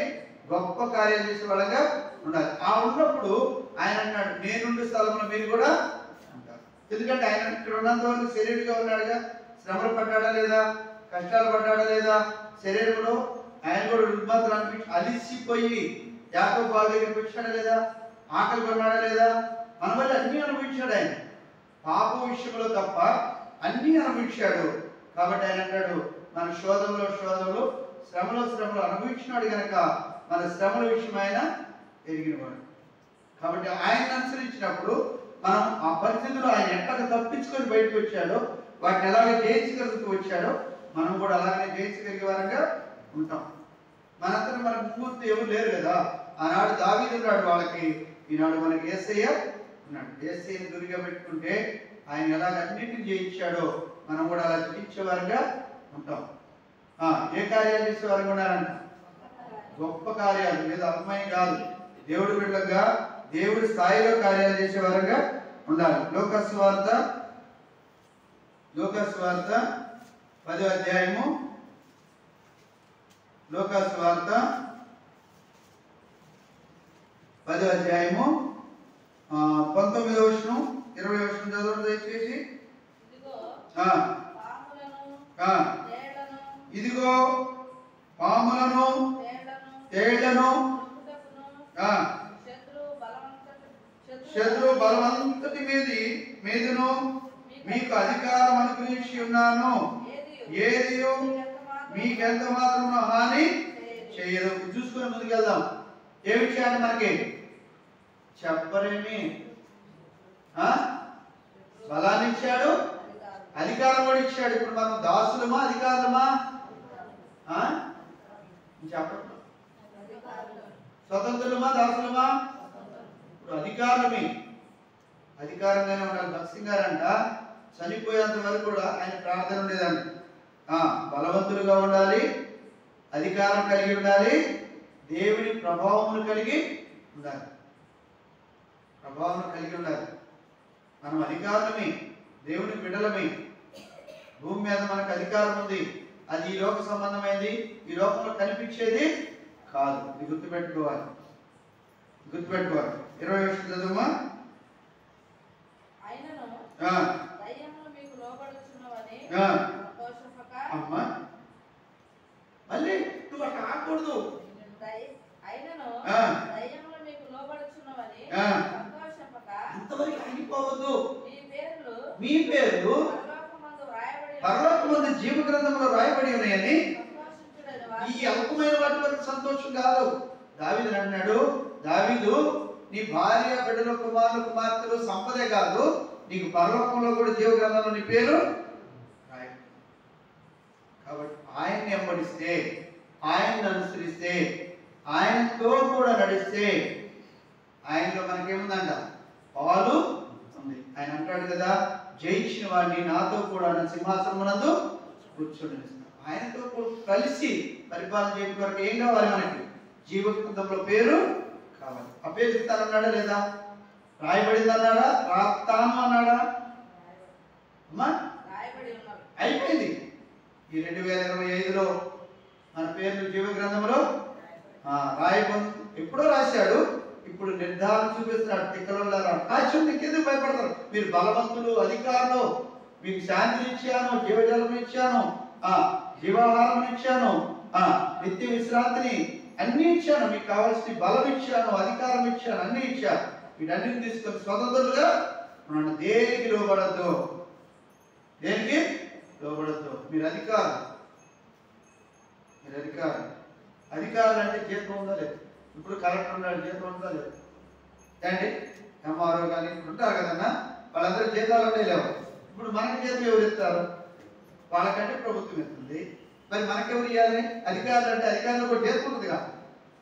గొప్ప కార్యాలు చేసే వాళ్ళగా ఉండాలి. ఉన్నప్పుడు ఆయన అన్నాడు, నేనుండే స్థలంలో మీరు కూడా ఉంటారు. ఎందుకంటే ఆయన ఇక్కడ ఉన్నంత వరకు శరీరుగా ఉన్నాడుగా. శ్రమలు పడ్డాడా లేదా? కష్టాలు పడ్డాడా లేదా? శరీరంలో ఆయన కూడా రుగ్మతలు అనిపించి అలిసిపోయి యాకోబు బాగా దగ్గరికి వచ్చాడా లేదా? ఆకలి కొన్నాడా లేదా? మన వల్ల అన్ని అనుభవించాడు ఆయన. పాపం విషయంలో తప్ప అన్ని అనుభవించాడు. కాబట్టి ఆయన అంటాడు, మన శ్రమలో శ్రమలు అనుభవించినాడు కనుక మన శ్రమల విషయం ఆయన ఎరిగినవాడు. కాబట్టి ఆయన అనుసరించినప్పుడు మనం ఆ పరిస్థితుల్లో ఆయన ఎట్లా తప్పించుకొని బయటకు వచ్చాడో, వాటిని ఎలాగ జయించగలుగుతూ వచ్చాడో మనం కూడా అలాగనే జయించగలిగే వారంగా ఉంటాం. మనంతా మనకు పూర్తి ఎవరు లేరు కదా. ఆనాడు దావీదు ఉన్నాడు వాళ్ళకి, ఈనాడు మనకి యేసయ్య ఉన్నాడు. యేసయ్యని గురిగా పెట్టుకుంటే ఆయన ఎలాగ అన్నింటిని జయించాడో మనం కూడా అలా జయించేవారుగా ఉంటాం. ఏ కార్యాలు చేసేవారు ఉన్నారంట? గొప్ప కార్యాలు, లేదా అల్పమైన కాదు. దేవుడి బిడ్డలుగా దేవుడి స్థాయిలో కార్యాలు చేసేవారుగా ఉండాలి. లూకాసు వార్త 10వ అధ్యాయము, లూకాసు వార్త 10వ అధ్యాయము 19వ వచనం 20వ వచనం చదవండి దయచేసి. ఇదిగో పాములను తేళ్లను శత్రు బలమంతటి మీదను మీకు అధికారం అనుగ్రహించి ఉన్నాను, ఏది మీకెంత మాత్రం హాని చేయదు. చూసుకుని ముందుకెళ్దాం. ఏమి చేయాలి? మనకి చెప్పరేమి బలాన్ని ఇచ్చాడు, అధికారం కూడా ఇచ్చాడు. ఇప్పుడు మనం దాసులమా అధికారులమా? చెప్పండి. స్వతంత్రులమా దాసులమా? ఇప్పుడు అధికారంగానే ఉండాలి. భక్సింగ్ గారంట చనిపోయేంత వరకు కూడా ఆయన ప్రార్థన ఉండేదండి. బలవంతులుగా ఉండాలి, అధికారం కలిగి ఉండాలి, దేవుని ప్రభావములు కలిగి ఉండాలి. మనం అధికారమే, దేవుని బిడ్డలమే. భూమి మీద మనకు అధికారం ఉంది. అది ఈ లోక సంబంధమైంది, ఈ లోకంలో కనిపించేది కాదు. ఇది గుర్తుపెట్టుకోవాలి. 20వ వచనం చదువుమా. మళ్ళీ రాకూడదు. అయినను దయ్యములు మీకు లోబడుచున్నవని సంతోషింపక అంతవరకు ఆగిపోవద్దు. మీ పేర్లు పరలోకమందు జీవ గ్రంథంలో రాయబడి ఉన్నాయని ఈ అల్పమైన వాటి వరకు సంతోషం కాదు. దావీదు అన్నాడు, దావీదు నీ భార్య బిడ్డలు కుమారులు కుమార్తెలు సంపదే కాదు, నీకు పరలోకంలో కూడా జీవ గ్రంథంలో నీ పేరు రాయ. కాబట్టి ఆయన్ని వెంబడిస్తే, ఆయన్ని అనుసరిస్తే, ఆయనతో కూడా నడిస్తే ఆయనలో మనకేముందంట? పాలు ఉంది. ఆయన అంటాడు కదా, జయించిన వాడిని నాతో కూడా నా సింహాసనమునందు కూర్చోనిస్తాను. ఆయనతో కలిసి పరిపాలన చేయడం వరకు ఏం కావాలి? మనకి జీవ గ్రంథంలో పేరు కావాలి. ఆ పేరు ఇస్తానన్నాడా లేదా? రాయబడింది అన్నాడా? రాస్తాను అన్నాడా? అమ్మా అయిపోయింది. ఈ 2025లో మన పేర్లు జీవ గ్రంథంలో రాయబడి ఎప్పుడో రాశాడు. ఇప్పుడు నిర్ధారణ చూపిస్తున్నాడు. తిక్కలున్నారా కాశ్యం ఇంకెందుకు భయపడతారు? మీరు బలవంతులు, అధికారులు, మీకు శాంతిని ఇచ్చాను, జీవజలం ఇచ్చాను, జీవాహారం ఇచ్చాను, నిత్య విశ్రాంతిని అన్ని ఇచ్చాను, మీకు కావాల్సిన బలం ఇచ్చాను, అధికారం ఇచ్చాను, అన్ని ఇచ్చాను. వీటన్నిటిని తీసుకొని స్వతంత్రులుగా మనం దేనికి లోబడద్దు, దేనికి లోబడద్దు. మీరు అధికారులు, మీరు అధికారులు. అధికారులు అంటే జీతం ఉందా లేదు? ఇప్పుడు కలెక్టర్ ఉన్నాడు, జీతం ఉందా లేదు? అండి ఎంఆర్ఓ కానీ ఇప్పుడు ఉంటారు కదన్నా, వాళ్ళందరూ జీతాలు ఉండే లేవు. ఇప్పుడు మనకి జీతం ఎవరు ఇస్తారు? వాళ్ళకంటే ప్రభుత్వం ఇస్తుంది. మరి మనకెవరు ఇవ్వాలి? అధికారులు అంటే అధికారులు కూడా జీతం ఉంటుందిగా,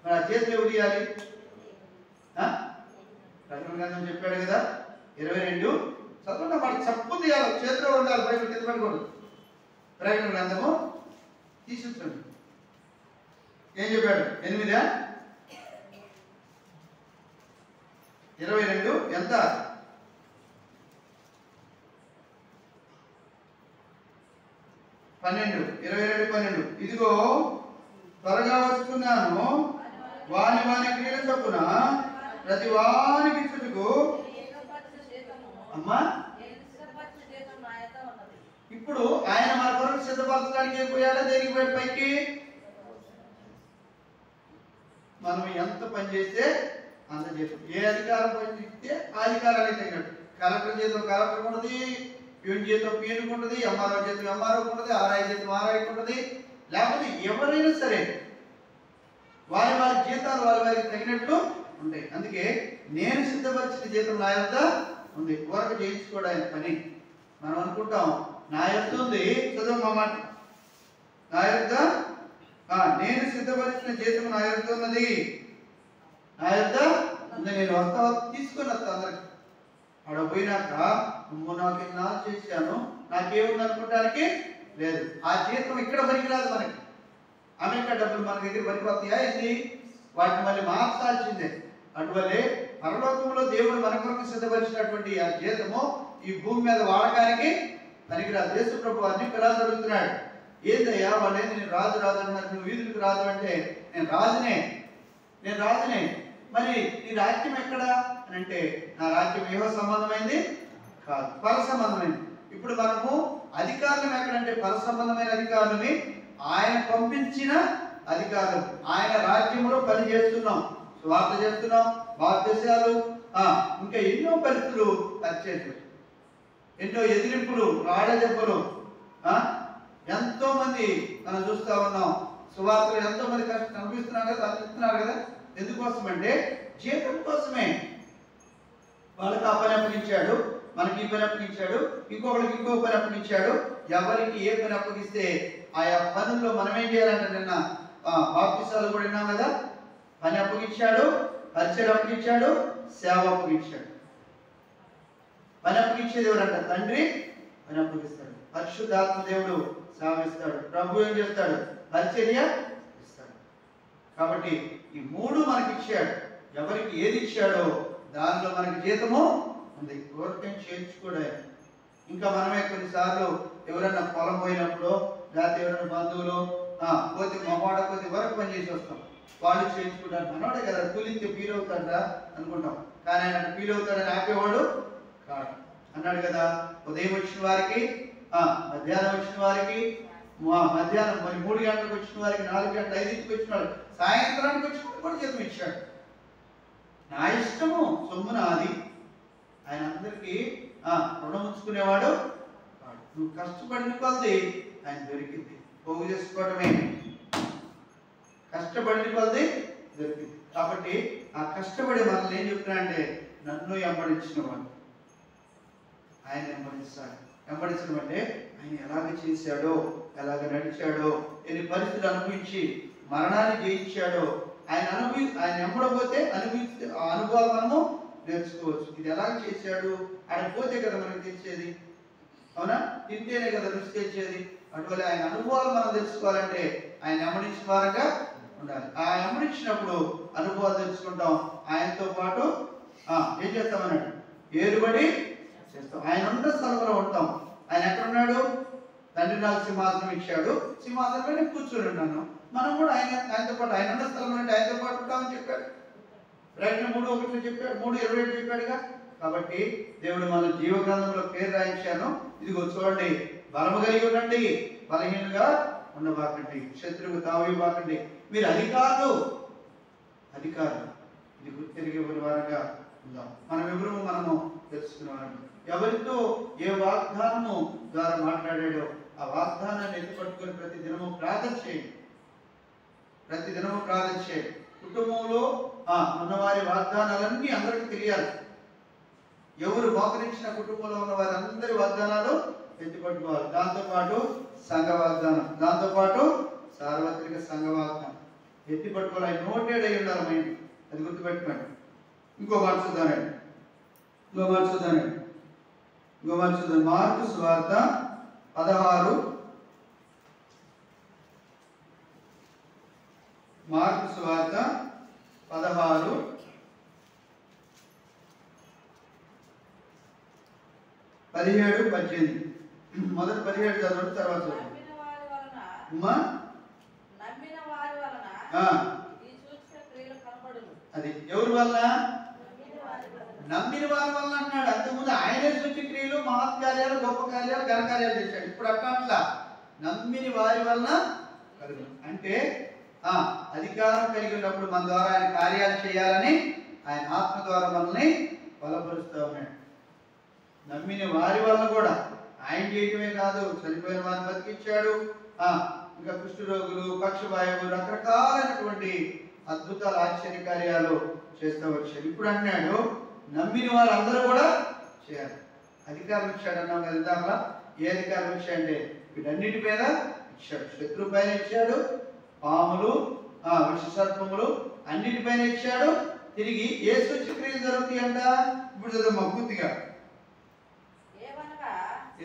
మరి ఆ జీతం ఎవరు ఇవ్వాలి? ప్రకటన గ్రంథం చెప్పాడు కదా 22 చదవండి. వాడికి చప్పు తీయాలి, చేతిలో ఉండాలి, బయట కింద పడకూడదు. ప్రకటన గ్రంథము తీసుకుంటుంది. ఏం చెప్పాడు? 8 22 ఎంత? 12 22 12 ఇదిగో త్వరగా వస్తున్నాను, వాని వాని క్రియల చొప్పున ప్రతి వానికి ఇచ్చుటకు. అమ్మా ఇప్పుడు ఆయన మన కొరకు సిద్ధపరచడానికి ఏం పోయాడా? దేనికి పోయాడు? పైకి. మనం ఎంత పని చేస్తే అంత జీతం. ఏ అధికారం పని చేస్తే ఆ అధికారానికి తగినట్టు. కలెక్టర్ జీతం కలెక్టర్ ఉన్నది, ప్యూన్ జీతం ప్యూన్కి ఉంటుంది, ఎంఆర్ఓ జీతం ఎంఆర్ఓకి ఉంటుంది, ఆర్ఐ జీతం ఆర్ఐకి ఉంటుంది. లేకపోతే ఎవరైనా సరే వారి వారి జీతాలు వారి వారికి తగినట్లు ఉంటాయి. అందుకే నేను సిద్ధపరిచిన జీతం నా యొక్క ఉంది, ఊరక చేయించుకోవడానికి పని. మనం అనుకుంటాం నా యొక్క ఉంది, చదువు మా మాట, నా యొక్క నేను సిద్ధపరిచిన జీతం నా యొక్క ఉన్నది, నా యొక్క ఉంది, నేను వస్తా తీసుకొని వస్తా అందరికి. ఆడ పోయినాక నాకు ఇన్నాళ్ళు చేశాను, నాకేముంది అనుకోవడానికి లేదు. ఆ జీతం ఇక్కడ పనికిరాదు మనకి. అమెరికా డబ్బులు మన దగ్గర పనికొస్తాయా ఏంటి? వాటిని మళ్ళీ మార్చాల్సిందే. అటువలే పరలోకంలో దేవుడు మన కొరకు సిద్ధపరిచినటువంటి ఆ జీతము ఈ భూమి మీద వాడకానికి పనికిరాదు. యేసు ప్రభు అన్ని పిల్లలు అడుగుతున్నాడు, ఏందయ్యా వాళ్ళు ఏంది నేను రాజు రాజు అన్నారు, నువ్వు వీధులకు రాజు అంటే నేను రాజునే, నేను రాజునే, మరి నీ రాజ్యం ఎక్కడా అని అంటే నా రాజ్యం ఏవో సంబంధమైంది కాదు, పర సంబంధమైంది. ఇప్పుడు మనము అధికారులం ఎక్కడంటే పర సంబంధమైన అధికారులని, ఆయన పంపించిన అధికారులు, ఆయన రాజ్యంలో పని చేస్తున్నాం, స్వార్థ చేస్తున్నాం, భారతదేశాలు ఇంకా ఎన్నో పరిస్థితులు వచ్చేట్లు, ఎన్నో ఎదిరింపులు, రాడదెబ్బలు, ఎంతో మంది మనం చూస్తా ఉన్నాం. సువార్తలు ఎంతో మంది కష్టం కనిపిస్తున్నారు కదా, ఇస్తున్నారు కదా. ఎందుకోసం అంటే జీతం కోసమే. వాళ్ళకి ఆ పని అప్పగించాడు, మనకి ఈ పని అప్పగించాడు, ఇంకొకరికి ఇంకో పని అప్పగించాడు. ఎవరికి ఏ పని అప్పగిస్తే ఆయా పనుల్లో మనం ఏం చేయాలంటే, నిన్న బాప్తిసాలు కూడా విన్నాం కదా, పని అప్పగించాడు, పరిచయం అప్పగించాడు, సేవ అప్పగించాడు. పని అప్పగించేది ఎవరంట? తండ్రి పని అప్పగిస్తాడు, పరిశుద్ధాత్మ దేవుడు సేవ ఇస్తాడు, ప్రభు ఏం చేస్తాడు? పరిచర్య ఇస్తాడు. కాబట్టి ఈ మూడు మనకి ఇచ్చాడు. ఎవరికి ఏది ఇచ్చాడో దానిలో మనకి జీతము ఉంది. కోరికను చేర్చుకోవడం. ఇంకా మనమే కొన్నిసార్లు ఎవరైనా పొలం పోయినప్పుడు, లేకపోతే ఎవరైనా బంధువులు పోతే మొమాట కొద్ది వరకు పని చేసి వస్తాం, వాళ్ళు చేయించుకుంటారు. మనవాడే కదా, కూలిస్తే ఫీల్ అవుతాడా అనుకుంటాం, కానీ ఆయన ఫీల్ అవుతాడని ఆపేవాడు కాదు. అన్నాడు కదా, ఉదయం వచ్చిన వారికి, మధ్యాహ్నం వచ్చిన వారికి, మధ్యాహ్నం 3 గంటలకు వచ్చిన వారికి 4 గంటల 5కి వచ్చిన వారికి సాయంత్రానికి వచ్చిన వారికి కూడా జీతం ఇచ్చాడు. నా ఇష్టము, సొమ్ము నాది. ఆయన అందరికీ రుణం ఉంచుకునేవాడు. నువ్వు కష్టపడిన కొలది ఆయన దొరికింది. పోగు చేసుకోవడమే, కష్టపడిన కొలది దొరికింది. కాబట్టి ఆ కష్టపడి మనల్ని ఏం చెప్తున్నాడంటే, నన్ను వెంబడించిన వాడు ఆయన వెంబడిస్తాడు. వెంబడించడం అంటే ఆయన ఎలాగ చేశాడో, ఎలాగ నడిచాడో, ఎన్ని పరిస్థితులు అనుభవించి మరణాన్ని జయించాడో, ఆయన వెంబడపోతే అనుభవించే ఆ అనుభవాలు మనము నేర్చుకోవచ్చు. ఇది ఎలాగ చేశాడు, ఆయన పోతే కదా మనకు తెలిసేది, అవునా? తింటేనే కదా రుచి తెచ్చేది. అటువల్ల ఆయన అనుభవాలు మనం తెలుసుకోవాలంటే ఆయన వెంబడించిన వారంగా ఉండాలి. ఆ వెంబడించినప్పుడు అనుభవాలు తెలుసుకుంటాం. ఆయనతో పాటు ఏం చేస్తామన్నాడు, ఏరుబడి చేస్తాం. ఆయన ఉన్న స్థలంలో ఉంటాం. ఆయన ఎక్కడున్నాడు? తండ్రి నాకు సింహాసనం ఇచ్చాడు, సింహాసనం పైన కూర్చొని ఉన్నాను. మనం కూడా ఆయనతో పాటు, ఆయన ఉన్న స్థలంలో అంటే ఆయనతో పాటు ఉంటామని చెప్పాడు. ప్రకటన 3:1 చెప్పాడు, 3:27 చెప్పాడుగా. కాబట్టి దేవుడు మన జీవగ్రంథంలో పేరు రాయించాను. ఇదిగో చూడండి, బలము కలిగి ఉండండి, బలహీనంగా ఉండబాకండి, శత్రువు తావివ్వకండి. మీరు అధికారులు, ఇది గుర్తిరిగే వారంగా ఉందాం. మనము తెలుసుకున్నాము. ఎవరితో ఏ వాగ్దానము ద్వారా మాట్లాడాడో ఆ వాగ్దానాన్ని ఎత్తుపట్టుకుని ప్రతి దినము ప్రార్థన చేయండి. కుటుంబంలో ఉన్నవారి వాగ్దానాలన్నీ అందరికీ తెలియాలి. ఎవరు మోకరించిన కుటుంబంలో ఉన్న వారందరి వాగ్దానాలు ఎత్తుపట్టుకోవాలి. దాంతోపాటు సంఘ వాగ్దానం, దాంతోపాటు సార్వత్రిక సంఘ వాగ్దానం ఎత్తిపట్టుకోవాలి. ఆయన నోటెడ్ అయి ఉండాలి మైండ్, అది గుర్తుపెట్టుకోండి. ఇంకో మాట చూద్దానండి. మార్కు సువార్త 16, మార్కు సువార్త 16, 17, 18. మొదటి 17 చదవండి, తర్వాత అది ఎవరి వల్ల? నమ్మిన వారి వల్ల అన్నాడు. అంతకుముందు ఆయనే సూచక్రియలు, మహత్కార్యాలు, గొప్ప కార్యాలు, ఘనకార్యాలు చేశాడు. ఇప్పుడు అట్లా నమ్మిన వారి వలన కలుగు అంటే అధికారం కలిగి ఉన్నప్పుడు మన ద్వారా ఆయన కార్యాలు చేయాలని ఆయన ఆత్మ ద్వారా మనల్ని బలపరుస్తూ ఉన్నాడు. నమ్మిన వారి వల్ల కూడా ఆయన చేయటమే కాదు, చనిపోయిన వారిని బతికించాడు. ఇంకా కుష్ఠరోగులు, పక్షవాయువులు, రకరకాలైనటువంటి అద్భుతాలు, ఆశ్చర్య కార్యాలు చేస్తూ వచ్చాడు. ఇప్పుడు అన్నాడు నమ్మిన వారందరూ కూడా చేయాలి. అధికారం ఇచ్చాడు అన్నాం కదా ఇందాక. ఏ అధికారం ఇచ్చాడంటే వీటన్నిటి మీద ఇచ్చాడు. శత్రు పైన ఇచ్చాడు, పాములు, విష సర్పములు అన్నిటిపైన ఇచ్చాడు. తిరిగి ఏ సూచక్రియలు జరుగుతాయి అంట. ఇప్పుడు చదువు పూర్తిగా.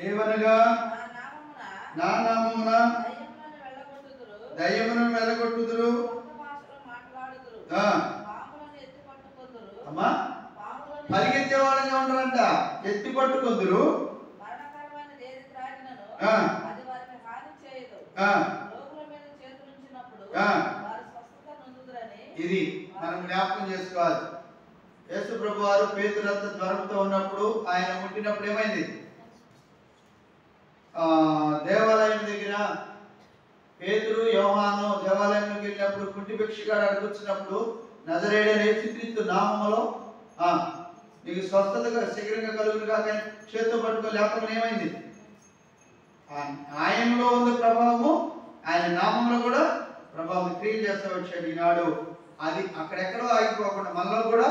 ఏవనగా నా నామమున దయ్యములను వెళ్ళగొట్టుదురు, అమ్మా పరిగెత్తే వాళ్ళగా ఉండరంట, ఎత్తి పట్టుకుందరు, ఇది మనం జ్ఞాపకం చేసుకోవాలి. యేసు ప్రభు వారు పేతురంత జ్వరంతో ఉన్నప్పుడు ఆయన ముట్టినప్పుడు ఏమైంది? దేవాలయం దగ్గర పేతురు, యోహాను దేవాలయంలోకి వెళ్ళినప్పుడు కుంటి భిక్షగాడు అడుగుచ్చినప్పుడు నజరేయుడైన యేసుక్రీస్తు నామములో నీకు స్వస్థతగా శీఘ్రంగా కలుగును కాక చేత్తో పట్టుకో లేకపోతే ఏమైంది? ఆయనలో ఉంది ప్రభావము, ఆయన నామంలో కూడా ప్రభావం క్రియ చేస్తూ వచ్చాడు. ఈనాడు అది అక్కడెక్కడో ఆగిపోకుండా మనలో కూడా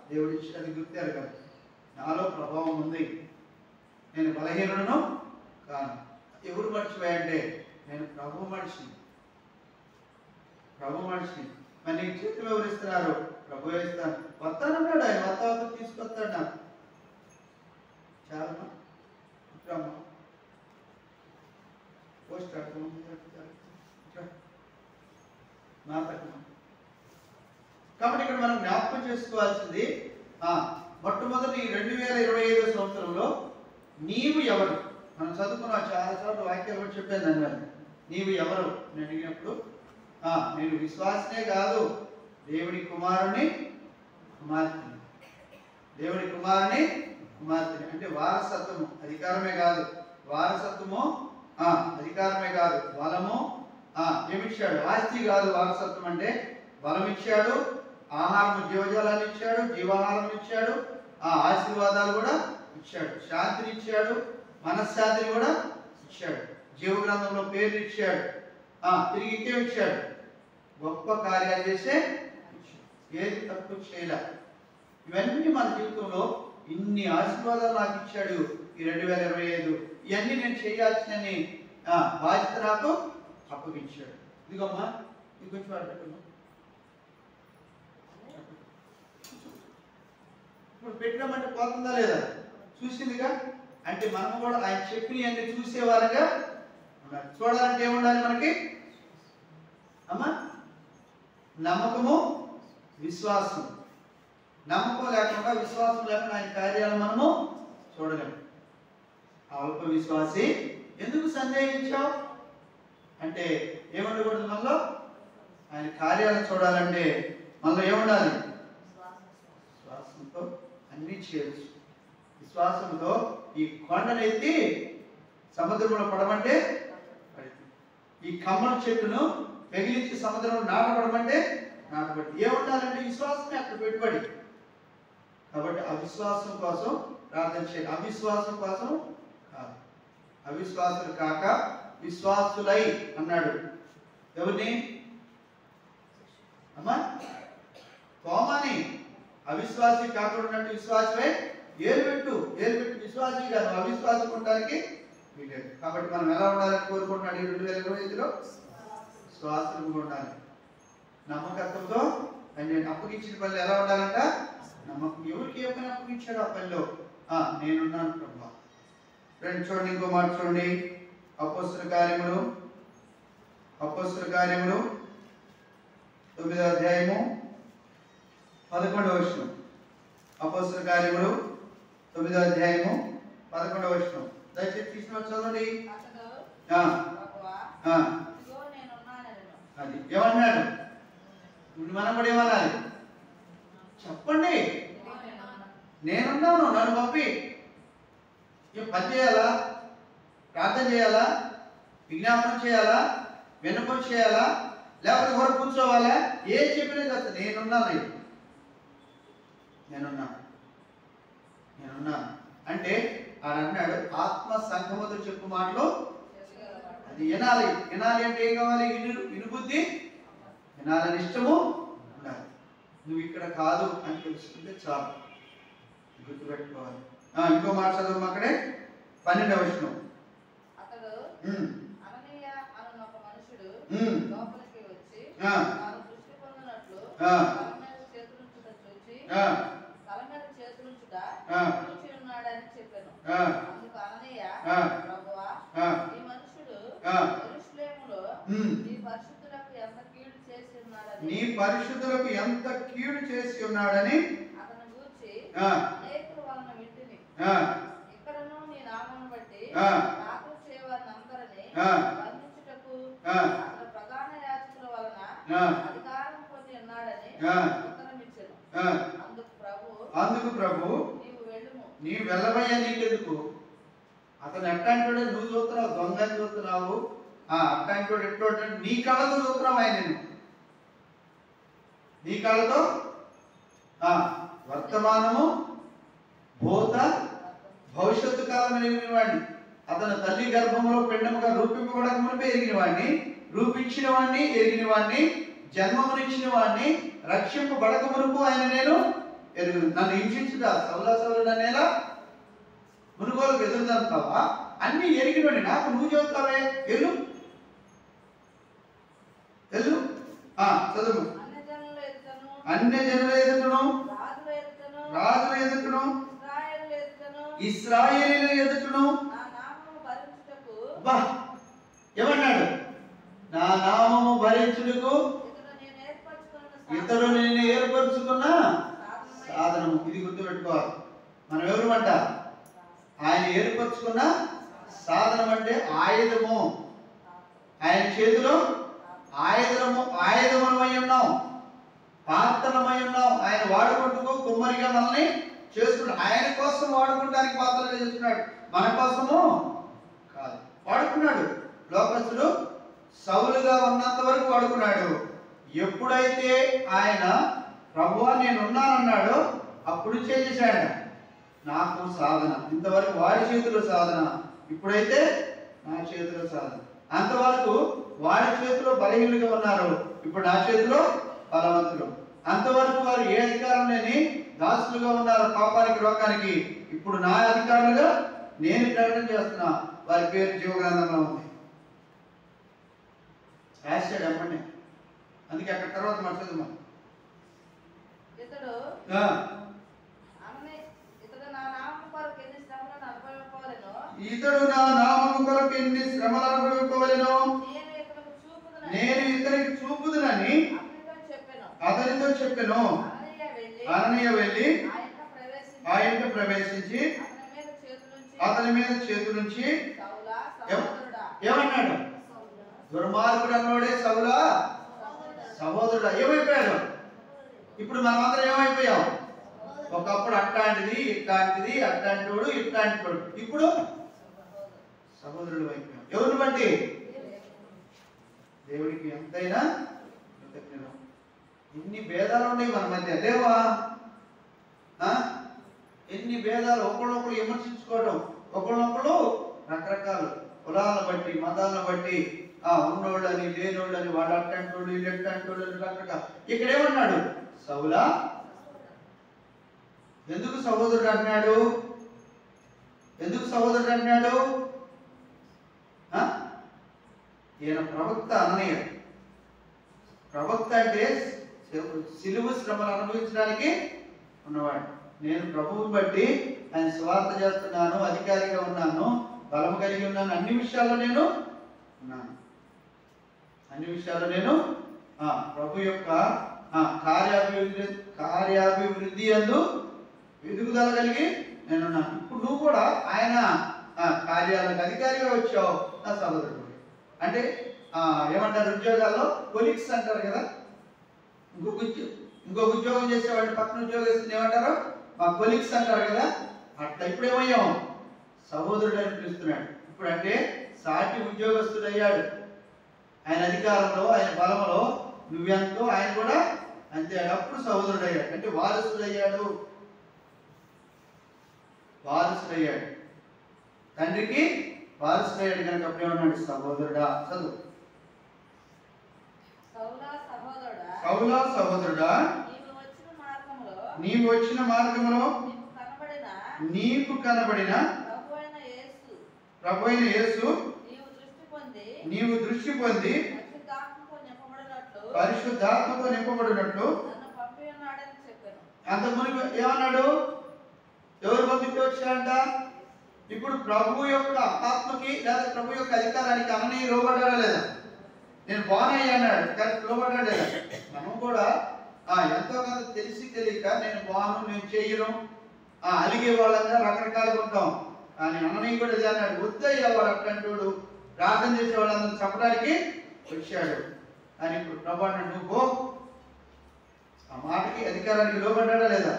దేవుడు ఇచ్చినది గుర్తారు కదా. నాలో ప్రభావం ఉంది, నేను బలహీనుడను కాను. ఎవరు మర్చిపోయాయంటే నేను ప్రభు మనిషిని. మరి నీకు చేతులు ఎవరు ఇస్తున్నారు? ప్రభు ఇస్తాను. వస్తానన్నాడు ఆయన, వత్త తీసుకొస్తాడు. నాకు చాలా పోస్ట్ కాబట్టి ఇక్కడ మనం జ్ఞాపకం చేసుకోవాల్సింది మొట్టమొదటి 2025 సంవత్సరంలో నీవు ఎవరు? మనం చదువుకున్నాం చాలా సార్లు వాక్యాలు కూడా చెప్పాను. దాని వల్ల నీవు ఎవరు నేను అడిగినప్పుడు నేను విశ్వాసనే కాదు, దేవుని కుమారుని కుమార్తెని. దేవుని కుమారుని కుమార్తెని అంటే వారసత్వము, అధికారమే కాదు, వారసత్వము అధికారమే కాదు, బలము ఏమిచ్చాడు? ఆస్తి కాదు వారసత్వం అంటే. బలం ఇచ్చాడు, ఆహారం జీవజాలాన్ని ఇచ్చాడు, జీవాహారం ఇచ్చాడు, ఆశీర్వాదాలు కూడా ఇచ్చాడు, శాంతిని ఇచ్చాడు, మనశ్శాంతిని కూడా ఇచ్చాడు, జీవగ్రంథంలో పేరు ఇచ్చాడు. తిరిగి ఇంకేమి ఇచ్చాడు? గొప్ప కార్యాలు చేసే ఏది తప్పు చేయలే. ఇవన్నీ మన జీవితంలో ఇన్ని ఆశీర్వాదాలు నాకు ఇచ్చాడు ఈ 2025. ఇవన్నీ నేను చేయాల్సిన బాధ్యత నాకు అప్పగించాడు. ఇదిగమ్మా ఇది కొంచెం అడ్డుకున్నా ఇప్పుడు పెట్టినామంటే పోతుందా లేదా? చూసిందిగా. అంటే మనం కూడా ఆయన చెప్పినవన్నీ చూసేవారుగా ఉండాలి. చూడాలంటే ఏముండాలి మనకి? అమ్మా నమ్మకము, విశ్వాసం. నమ్మకం లేకుండా, విశ్వాసం లేకుండా ఆయన కార్యాలు మనము చూడలేము. అల్ప విశ్వాసి ఎందుకు సందేహించావు అంటే ఏముండకూడదు మనలో? ఆయన కార్యాలను చూడాలంటే మనలో ఏముండాలి? విశ్వాసంతో అన్ని చేయొచ్చు. విశ్వాసంతో ఈ కొండనెత్తి సముద్రంలో పడమంటే పడింది. ఈ కమ్మల చెట్టును పెగిలించి సముద్రంలో నాటపడమంటే నాటబడి. ఏముండాలంటే విశ్వాసమే అక్కడ పెట్టుబడి. కాబట్టి అవిశ్వాసం కోసం ప్రార్థన చేయాలి, అవిశ్వాసం కోసం కాదు. అవిశ్వాసులు కాక విశ్వాసులై అన్నాడు. ఎవరిని? అమ్మా తోమాని. అవిశ్వాసి కాకుండా విశ్వాసమే ఏలుపెట్టు విశ్వాసి కాదు, అవిశ్వాసం ఉండడానికి వీలేదు. కాబట్టి మనం ఎలా ఉండాలని కోరుకుంటున్నాడు ఈ 2025లో? విశ్వాసంగా ఉండాలి, నమ్మకత్వంతో. నేను అప్పగించిన పనులు ఎలా ఉండాలంట? నమ్మకం. ఎవరికి ఏ పని అప్పగించాడు ఆ పనిలో? నేనున్నాను ప్రభా. ఫ్రెండ్ చూడండి, ఇంకో మాట చూడండి. అపోస్తల కార్యములు 9వ అధ్యాయము 11వ వచనం. అపోస్తల కార్యములు 9వ అధ్యాయము 11వ వచనం. దయచేసి తీసుకుని చదవండి. అది ఏమన్నాడు? మనం కూడా ఏమనాలి? చెప్పండి. నేనున్నాను, నన్ను పంపి. పని చేయాలా? ప్రార్థన చేయాలా? విజ్ఞాపనం చేయాలా? విన్నపం చేయాలా? లేకపోతే ఎవరు కూర్చోవాలా? ఏం చెప్పినా కదా నేనున్నాను అంటే ఆయన అన్నాడు. ఆత్మ సంఘముతో చెప్పు మాటలు అది వినాలి. వినాలి అంటే ఏం కావాలి? వినుబుద్ధి, వినాలని ఇష్టము ఉండాలి. నువ్వు ఇక్కడ కాదు అని తెలుసుకుంటే చాలు, గుర్తుపెట్టుకోవాలి. ఇంకో మాట చదువు అక్కడే 12వ వచనం. అతడు అననీయ అను ఒక మనుషుడు లోపలికి వచ్చి తాను దృష్టి పొందినట్లు తల మీద చేతులుంచుట చూచి చూచి ఉన్నాడని చెప్పాను. అందుకు అననీయ, ప్రభువా, ఈ మనుషుడు యెరూషలేములో నీ పరిశుద్ధులకు ఎంత కీడు చేసి ఉన్నాడని అతను గూర్చి అనేకుల వలన వింటిని. ఇక్కడను నీ నామమును బట్టి నాకు చేయవారినందరినీ బంధించుటకు అతను ప్రధాన యాజకుల వలన అధికారం పొంది ఉన్నాడని ఉత్తరం ఇచ్చెను. అందుకు ప్రభు నీవు వెళ్ళబోయే నీకెందుకు? అతను ఎట్టాంటోడే నువ్వు చూస్తున్నావు, దొంగని చూస్తున్నావు. అట్టాంటోడు ఎట్టోడు నీ కళ్ళతో చూస్తున్నావు. ఆయన నీ కళ్ళతో వర్తమానము, భూత, భవిష్యత్తు కాలం ఎరిగిన వాడిని, అతను తల్లి గర్భంలో పిండముగా రూపింపబడక మునిపే ఎరిగిన వాడిని, రూపించిన వాడిని, ఎరిగిన వాడిని, జన్మమునిచ్చిన వాడిని, రక్షింపబడక మునుపు ఆయన నేను ఎరుగు. నన్ను హింసించుట సౌలు నన్నేలా మునుగోలకు ఎదురుదంటావా? అన్ని ఎరిగినవాడిని నాకు నువ్వు చెబుతావే? వెళ్ళు చదువు. అన్యజనుల ఎదుటను, రాజుల ఎదుటను, ఇశ్రాయేలీయుల ఎదుటను ఏమన్నాడు? నా నామము భరించుటకు ఇతడు నేను ఏర్పరచుకున్న సాధనము. ఇది గుర్తుపెట్టుకోవాలి. మనం ఎవరు అంట? ఆయన ఏర్పరచుకున్న సాధనం అంటే ఆయుధము. ఆయన చేతిలో ఆయుధమై ఉన్నాం, పాత్రలమై ఉన్నాం. ఆయన వాడుకుంటూ కుమ్మరిగా మనల్ని చేసుకున్నాడు. ఆయన కోసం వాడుకోవడానికి పాత్రలుగా చేస్తున్నాడు, మన కోసము కాదు. వాడుకో వాడుకున్నాడు. లోకస్తుడు సౌలుగా ఉన్నంత వరకు వాడుకున్నాడు. ఎప్పుడైతే ఆయన ప్రభువా నేనున్నానన్నాడో అప్పుడు చేశాడు. నాకు సాధన, ఇంతవరకు వాడి చేతిలో సాధన, ఇప్పుడైతే నా చేతిలో సాధన. అంతవరకు వాడి చేతిలో బలహీనులుగా ఉన్నారు, ఇప్పుడు నా చేతిలో బలవంతులు. అంతవరకు వారు ఏ అధికారం లేని దాసులుగా ఉన్నారు పాపానికి, రోగానికి, ఇప్పుడు నా అధికారులుగా నేను ప్రకటన చేస్తున్నా. వారి పేరు జీవగ్రంథంలో ఉంది. రాశాడు అమ్మని. అందుకే అక్కడ తర్వాత మర్చదు మనం. ఇతడు నా నామము కొరకు ఎన్ని శ్రమలు అనుభవింపవలెనో నేను ఇతనికి చూపుదునని అతనితో చెప్పెను. అననీయ వెళ్ళి ఆ ఇంట ప్రవేశించి అతని మీద చేతులుంచి ఏమన్నాడు? దుర్మార్గుడు అన్నోడే సౌలా సహోదరుడా. ఏమైపోయాడు? ఇప్పుడు మనమందరం ఏమైపోయాం? ఒకప్పుడు అట్లాంటిది ఇట్లాంటిది, అట్లాంటివాడు ఇట్లాంటివాడు, ఇప్పుడు సహోదరుడు అయిపోయాం. ఎవరిని బట్టి? దేవుడికి ఎంతైనా కృతజ్ఞత. ఎన్ని భేదాలు ఉన్నాయి మన మధ్య, లేవా? ఎన్ని భేదాలు, ఒకళ్ళొకళ్ళు విమర్శించుకోవడం, ఒకళ్ళొకళ్ళు రకరకాలు కులాలను బట్టి, మతాలను బట్టి, ఉన్నోళ్ళని లేనోళ్ళని, వాళ్ళు అట్టంటోళ్ళు వీళ్ళు ఎట్టంటోళ్ళు రకరకాలు. ఇక్కడ ఏమన్నాడు? సౌలా. ఎందుకు సహోదరుడు అన్నాడు? ఎందుకు సహోదరుడు అన్నాడు? ఈయన ప్రవక్త అననీయ. ప్రవక్త అంటే సిలువ శ్రమలు అనుభవించడానికి ఉన్నవాడు. నేను ప్రభువుని బట్టి ఆయన స్వార్థ చేస్తున్నాను, అధికారిగా ఉన్నాను, బలం కలిగి ఉన్నాను, అన్ని విషయాల్లో నేను ఉన్నాను. అన్ని విషయాల్లో నేను ప్రభు యొక్క కార్యాభివృద్ధి అందు ఎదుగుదల కలిగి నేనున్నాను. ఇప్పుడు నువ్వు కూడా ఆయన కార్యాలకు అధికారిగా వచ్చావు నా సహోదరుడు. అంటే ఏమంటారు ఉద్యోగాల్లో? కొలీగ్స్ అంటారు కదా. ఇంకొక ఉద్యోగం చేసేవాళ్ళు పక్కన ఉద్యోగస్తులు ఏమంటారు? మా కొలీగ్స్ అంటారు కదా. అట్లా ఇప్పుడు ఏమయ్యాం? సహోదరుడు అని పిలుస్తున్నాడు. ఇప్పుడు అంటే సాటి ఉద్యోగస్తుడు అయ్యాడు. ఆయన అధికారంలో, ఆయన బలంలో నువ్వెంతో ఆయన కూడా అంతే. అప్పుడు సహోదరుడు అయ్యాడు. అంటే వారసుడు అయ్యాడు. వారసుడు అయ్యాడు, తండ్రికి వారసుడు అయ్యాడు కనుక అప్పుడు ఏమన్నాడు? సహోదరుడా. చదువు. సౌలా సహోదరుడా, నీవు వచ్చిన మార్గంలో నీకు కనబడిన ప్రభువైన యేసు నీవు దృష్టి పొంది పరిశుద్ధాత్మతో నింపబడినట్లు అంత మునుపు ఏమన్నాడు? ఎవరు పంపించి వచ్చారంట? ఇప్పుడు ప్రభు యొక్క ఆత్మకి లేదా ప్రభు యొక్క అధికారానికి అననీయ లోబడ్డాడా లేదా? నేను బాగున్నాయి అన్నాడు, కానీ లోబడ్డా లేదా? మనం కూడా ఎంతో కొంత తెలిసి తెలియక నేను బాను, నేను చేయను, అలిగే వాళ్ళంగా రకరకాలుగా ఉంటాం. కానీ అననీయ కూడా ఇది అన్నాడు, వద్దయ్యా వాడు అట్లాంటోడు, ప్రార్థన చేసే వాళ్ళందరూ చెప్పడానికి వచ్చాడు. కానీ ఇప్పుడు ప్రభు అన్నాడు, నువ్వు పో. ఆ మాటకి అధికారానికి లోబడ్డా లేదా?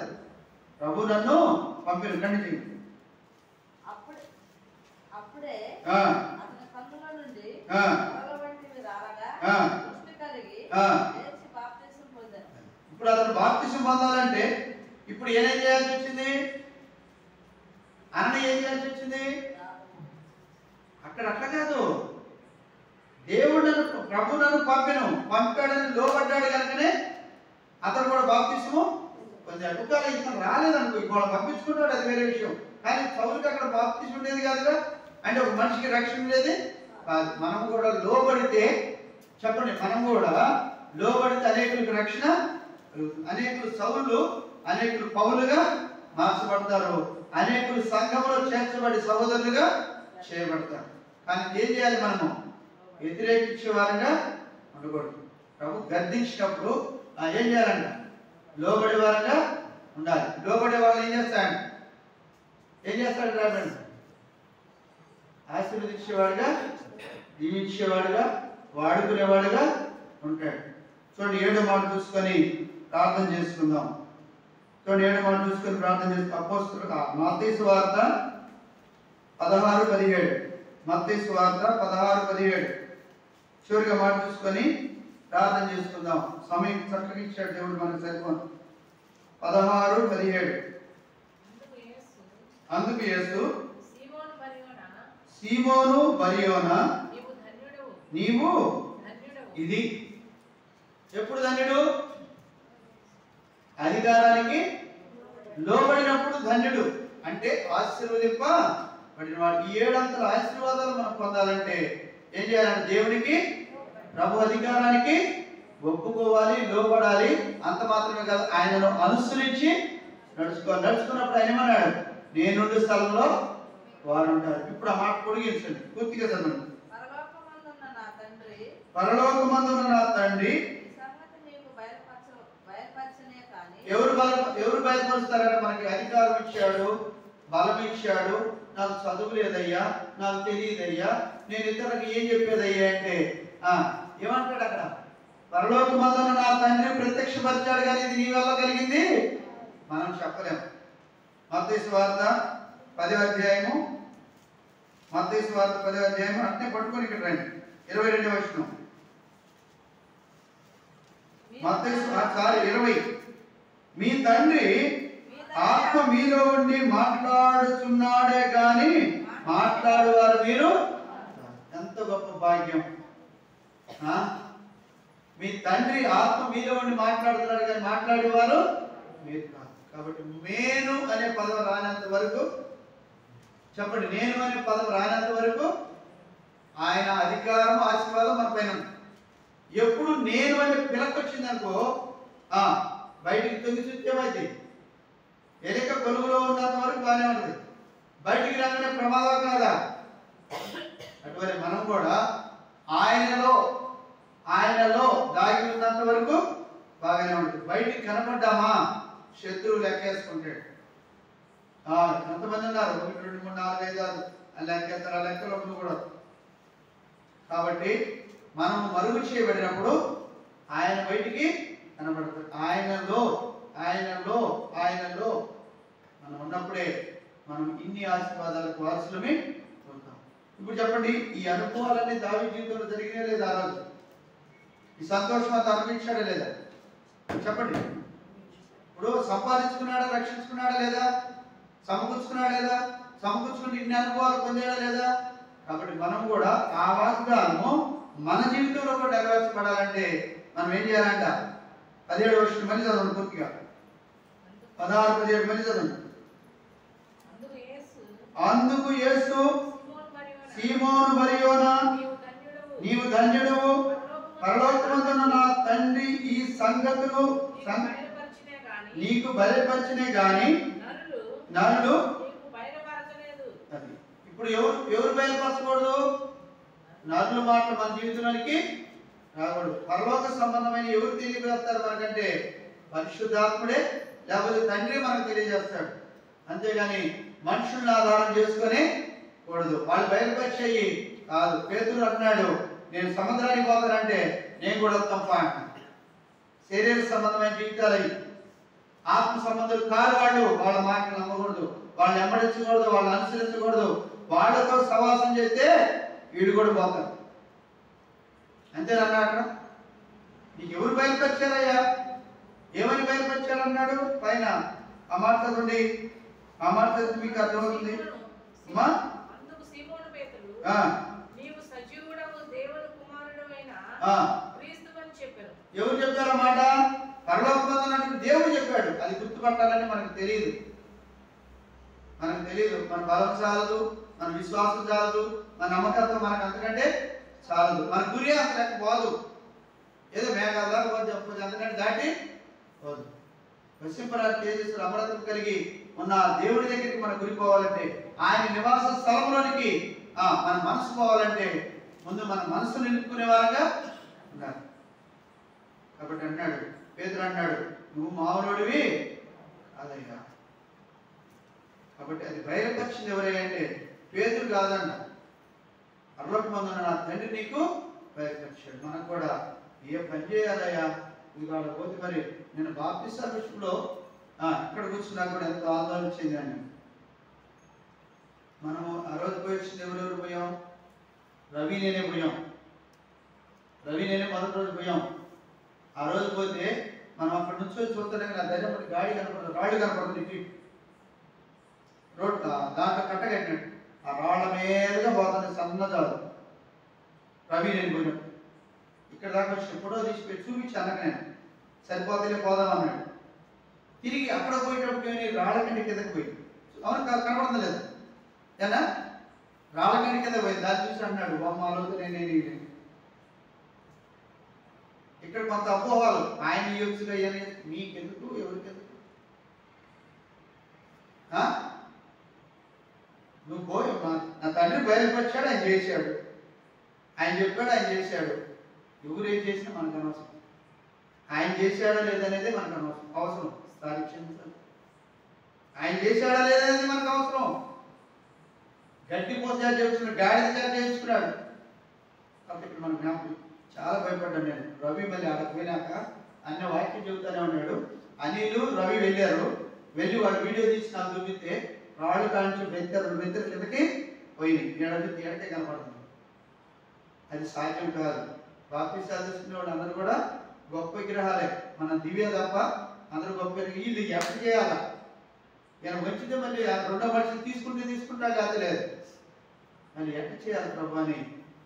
ప్రభు నన్ను పంపిన ఖండించి ఇప్పుడు అతను బాప్తిసం పొందాలంటే ఇప్పుడు ఏం చేయాల్సి వచ్చింది? అన్న ఏం చేయాల్సి వచ్చింది? అక్కడ అట్లా కాదు. దేవుడు నన్ను, ప్రభు నన్ను పంపాడని లోబడ్డాడు కనుకనే అతను కూడా బాప్తిసము కొంచెం అడ్డుకాల ఇతను రాలేదనుకో, ఇవాళ పంపించుకుంటాడు, అది వేరే విషయం. కానీ సౌలుకి అక్కడ బాప్తిసం ఉండేది కాదుగా. అంటే ఒక మనిషికి రక్షణ ఉండేది కాదు. మనం కూడా లోబడితే, చెప్పండి, మనం కూడా లోబడితే అనేకులకు రక్షణ, అనేకులు సౌలు, అనేకులు పౌలుగా మార్చబడతారు, అనేకులు సంఘంలో చేర్చబడి సహోదరులుగా చేయబడతారు. కానీ ఏం చేయాలి? మనము వ్యతిరేకించే వారిగా ఉండకూడదు. ప్రభు గర్దించినప్పుడు ఏం చేయాలంట? లోబడే వారిగా ఉండాలి. లోబడే వాళ్ళు ఏం చేస్తాడు? రాబడి ఆశీర్వదించేవాడుగా, దీవించేవాడుగా, వాడుకునేవాడుగా ఉంటాడు. చూడండి 7వ మాట చూసుకొని ప్రార్థన చేసుకుందాం. చూడండి 7వ మాట చూసుకొని ప్రార్థన చేసుకుందాం. అపోస్తలుల మత్తయి సువార్త 16:17. మత్తయి సువార్త 16:17. చివరిగా మాట చూసుకొని ప్రార్థన చేసుకుందాం. సమయం చక్కగా ఇచ్చాడు దేవుడు మనకు సరిపోను. 16:17. అందుకు యేసు సీమోను బరియోనా నీవు ఇది ఎప్పుడు ధన్యుడు? అధికారానికి లోబడినప్పుడు ధన్యుడు. అంటే ఆశీర్వదింపబడిన వాడు. ఈ 7 అంతల ఆశీర్వాదాలు మనం పొందాలంటే ఏం చేయాలంటే దేవునికి, ప్రభు అధికారానికి ఒప్పుకోవాలి, లోబడాలి. అంత మాత్రమే కాదు, ఆయనను అనుసరించి నడుచుకున్నప్పుడు ఆయన ఏమన్నాడు? నేనుండు స్థలంలో వారు ఉంటారు. ఇప్పుడు ఆ మాట పొడిగించండి, పూర్తిగా చదవండి. పరలోకమందున్న నా తండ్రి ఎవరు బయలుపరుస్తారంటే మనకి అధికారం ఇచ్చాడు, బలం ఇచ్చాడు. నాకు చదువు లేదయ్యా, నాకు తెలియదయ్యా, నేను ఇతరులకు ఏం చెప్పేదయ్యా అంటే ఏమంటాడు అక్కడ? పరలోకమందున్న నా తండ్రి ప్రత్యక్షపరిచాడు, కానీ ఇది నీ వల్ల కలిగింది మనం చెప్పలేము. మత్తయి సువార్త 10వ అధ్యాయము, మత్తయి సువార్త 10వ అధ్యాయము అంటే పట్టుకొని ఇక్కడ రండి. 22వ వచనం. మత్తయి 20. మీ తండ్రి ఆత్మ మీలో ఉండి మాట్లాడుచున్నాడే కానీ మాట్లాడేవారు మీరు. ఎంత గొప్ప భాగ్యం! మీ తండ్రి ఆత్మ మీలో ఉండి మాట్లాడుతున్నాడు కానీ మాట్లాడేవారు మీరు కాదు. కాబట్టి నేను అనే పదం రానంత వరకు, చెప్పండి, నేను అనే పదం రానంత వరకు ఆయన అధికారం, ఆశీర్వాదం మన పైన. ఎప్పుడు నేను అనే పిలక వచ్చిందనుకో బయటికి తొంగి చూస్తేమైతే ఎలిక కొలుగులో ఉన్నంత వరకు బాగానే ఉంటుంది. బయటికి రాగానే ప్రమాదం కాదా? అటువంటి మనం కూడా ఆయనలో దాగి ఉన్నంత వరకు బాగానే ఉంటుంది. బయటికి కనపడ్డామా శత్రువు లెక్కేసుకుంటాడు. ఎంతమంది ఉన్నారు? 1 2 3 4 5 6 లెక్కేస్తారు. ఆ లెక్కలో కూడా. కాబట్టి మనం మరుగు చేయబడినప్పుడు ఆయన బయటికి కనబడతాడు. ఆయనలో మనం ఉన్నప్పుడే మనం ఇన్ని ఆశీర్వాదాలకు వారసులమే అవుతాం. ఇప్పుడు చెప్పండి, ఈ అనుభవాలన్నీ దావీదు జీవితంలో జరిగినా లేదా? ఆ రోజు ఈ సంతోషం అంతా అనుభవించాడా లేదా? చెప్పండి. ఇప్పుడు సంపాదించుకున్నాడా, రక్షించుకున్నాడా లేదా? సమకూర్చుకున్నాడా లేదా? సమకూర్చుకుని ఇన్ని అనుభవాలు పొందాడా లేదా? కాబట్టి మనం కూడా ఆ వాగ్దానము మన జీవితంలో కూడా నెరవేర్చబడాలంటే మనం ఏం చేయాలంట? 17వ వచనం మళ్ళీ చదవండి పూర్తిగా. 16, 17 మళ్ళీ చదవండి. అందుకు యేసు సీమోను బరియోనా నీవు ధన్యుడవు, పరలోకమందున్న నా తండ్రి ఈ సంగతులు నీకు బయలుపరిచినే గాని నరులు. ఇప్పుడు ఎవరు బయలుపరచకూడదు? నరుల మాటలు మన జీవితానికి రాకూడదు. పరలోక సంబంధమైన ఎవరు తెలియజేస్తారు మనకంటే? పరిశుద్ధాత్ముడే, లేకపోతే తండ్రి మనకు తెలియజేస్తాడు. అంతేగాని మనుషుల్ని ఆధారం చేసుకొని కూడదు. వాళ్ళు బయలుపరిచేయి కాదు. పేతురు అన్నాడు, నేను సముద్రానికి పోతానంటే నేను కూడా తప్ప అంటాను. శరీర సంబంధమైన జీవితాలు అవి. ఆత్మ సంబంధాలు కాదు వాళ్ళు. వాళ్ళ మాటలు నమ్మకూడదు, వాళ్ళని వెంబడించకూడదు, వాళ్ళని అనుసరించకూడదు. వాళ్ళతో సవాసం చేస్తే వీడు కూడా పోతాడు. అంతేనన్నా అక్కడ? నీకు ఎవరు బయలుపరిచారయ్యా? ఏమని బయలుపరిచారన్నాడు పైన? ఆ మాట చదవండి. ఆ మాట చదివి మీకు అర్థమవుతుంది. ఎవరు చెప్పారు మాట? పరలోకమందున్న దేవుడు చెప్పాడు. అది గుర్తుపట్టాలని మనకు తెలియదు. మన బలం చాలదు, మన విశ్వాసం చాలదు, మన నమ్మకత్వం మనకు అంతకంటే చాలదు. మన గురి అంత లెక్క పోదు. ఏదో మేఘాల చెప్పచ్చు, అంతకంటే దాటి పోదు. పశ్చిమరాజు తేజస్సులు అమరత్వం కలిగి ఉన్న దేవుడి దగ్గరికి మన గురి పోవాలంటే, ఆయన నివాస స్థలంలోనికి మన మనసు పోవాలంటే ముందు మన మనసు నిలుపుకునే వారంగా ఉండాలి. కాబట్టి అన్నాడు పేతురు, అన్నాడు నువ్వు మామూలుడివి కాదయ్యా. కాబట్టి అది బయలుపరిచింది ఎవరయ్యా అంటే పేతురు కాదంట. పరలోకమందున్న నా తండ్రి నీకు బయలుపరిచాడు. మనం కూడా ఏ పని చేయాలయ్యా? ఇవాళ పోతే మరి నేను బాప్తిస్మా విషయంలో ఇక్కడ కూర్చున్నా కూడా ఎంతో ఆందోళన చెందాను. మనము ఆ రోజు పోయి వచ్చింది ఎవరెవరు పోయాం? రవి నేనే పోయాం. రవి నేనే మొదటి రోజు పోయాం. ఆ రోజు పోతే మనం అక్కడ నుంచి చూస్తూనే ధైర్యం గాడి కనపడుతుంది, రాళ్ళు కనపడుతుంది. ఇటు రోడ్ దాంట్లో కట్టగట్టినట్టు ఆ రాళ్ళ మీదుగా పోతుంది సన్నజాలు. రవి నేను పోయాం. ఇక్కడ దాకా వచ్చి ఫోటో తీసి పెట్టి చూపించి అన్నక నేను సరిపోతే పోదాం అన్నాడు. తిరిగి అక్కడ పోయేటప్పుడు రాళ్ళ కంటి కిందకి పోయి అవును కనపడదు లేదు ఏనా రాళ్ళ కంటి కింద పోయింది. దాన్ని చూసి అన్నాడు బొమ్మ ఆలోచన నేను ఇక్కడ కొంత అపోహాలు ఆయన ఇవ్వచ్చుగా మీకెందుకు ఎవరికెందుకు నువ్వు పోయి నా తండ్రి బయలుపరిచాడు, ఆయన చేశాడు, ఆయన చెప్పాడు, ఆయన చేశాడు. ఎవరు ఏం చేసినా మనకు అనవసరం. ఆయన చేశాడా లేదనేది మనకు అవసరం. ఆయన చేశాడా లేదనేది మనకు అవసరం. గడ్డి పోసాడు చేస్తున్నాడు, గాడిద చేత చేయించుకున్నాడు. కాబట్టి ఇక్కడ మన జ్ఞాపకం చాలా భయపడ్డాను నేను. రవి మళ్ళీ ఆడకు పోయినాక అన్న వాక్యం చెబుతానే ఉన్నాడు. అనిలు రవి వెళ్ళారు. వెళ్ళి వాడు వీడియో తీసి నాకు చూపిస్తే రాళ్ళు కాంచి బెత్తరు కిందకి పోయినాయి. ఏడకే కనపడుతుంది. అది సాధ్యం కాదు. బాప్తిసాలు తీసుకునే వాళ్ళు అందరూ కూడా గొప్ప విగ్రహాలే. మన దివ్య తప్ప అందరూ గొప్ప వీళ్ళు ఎక్కడ చేయాలా? ఈయన వచ్చితే మళ్ళీ రెండో మనిషి తీసుకుంటా కాదు లేదు. మళ్ళీ ఎక్కడ చేయాలి ప్రభు అని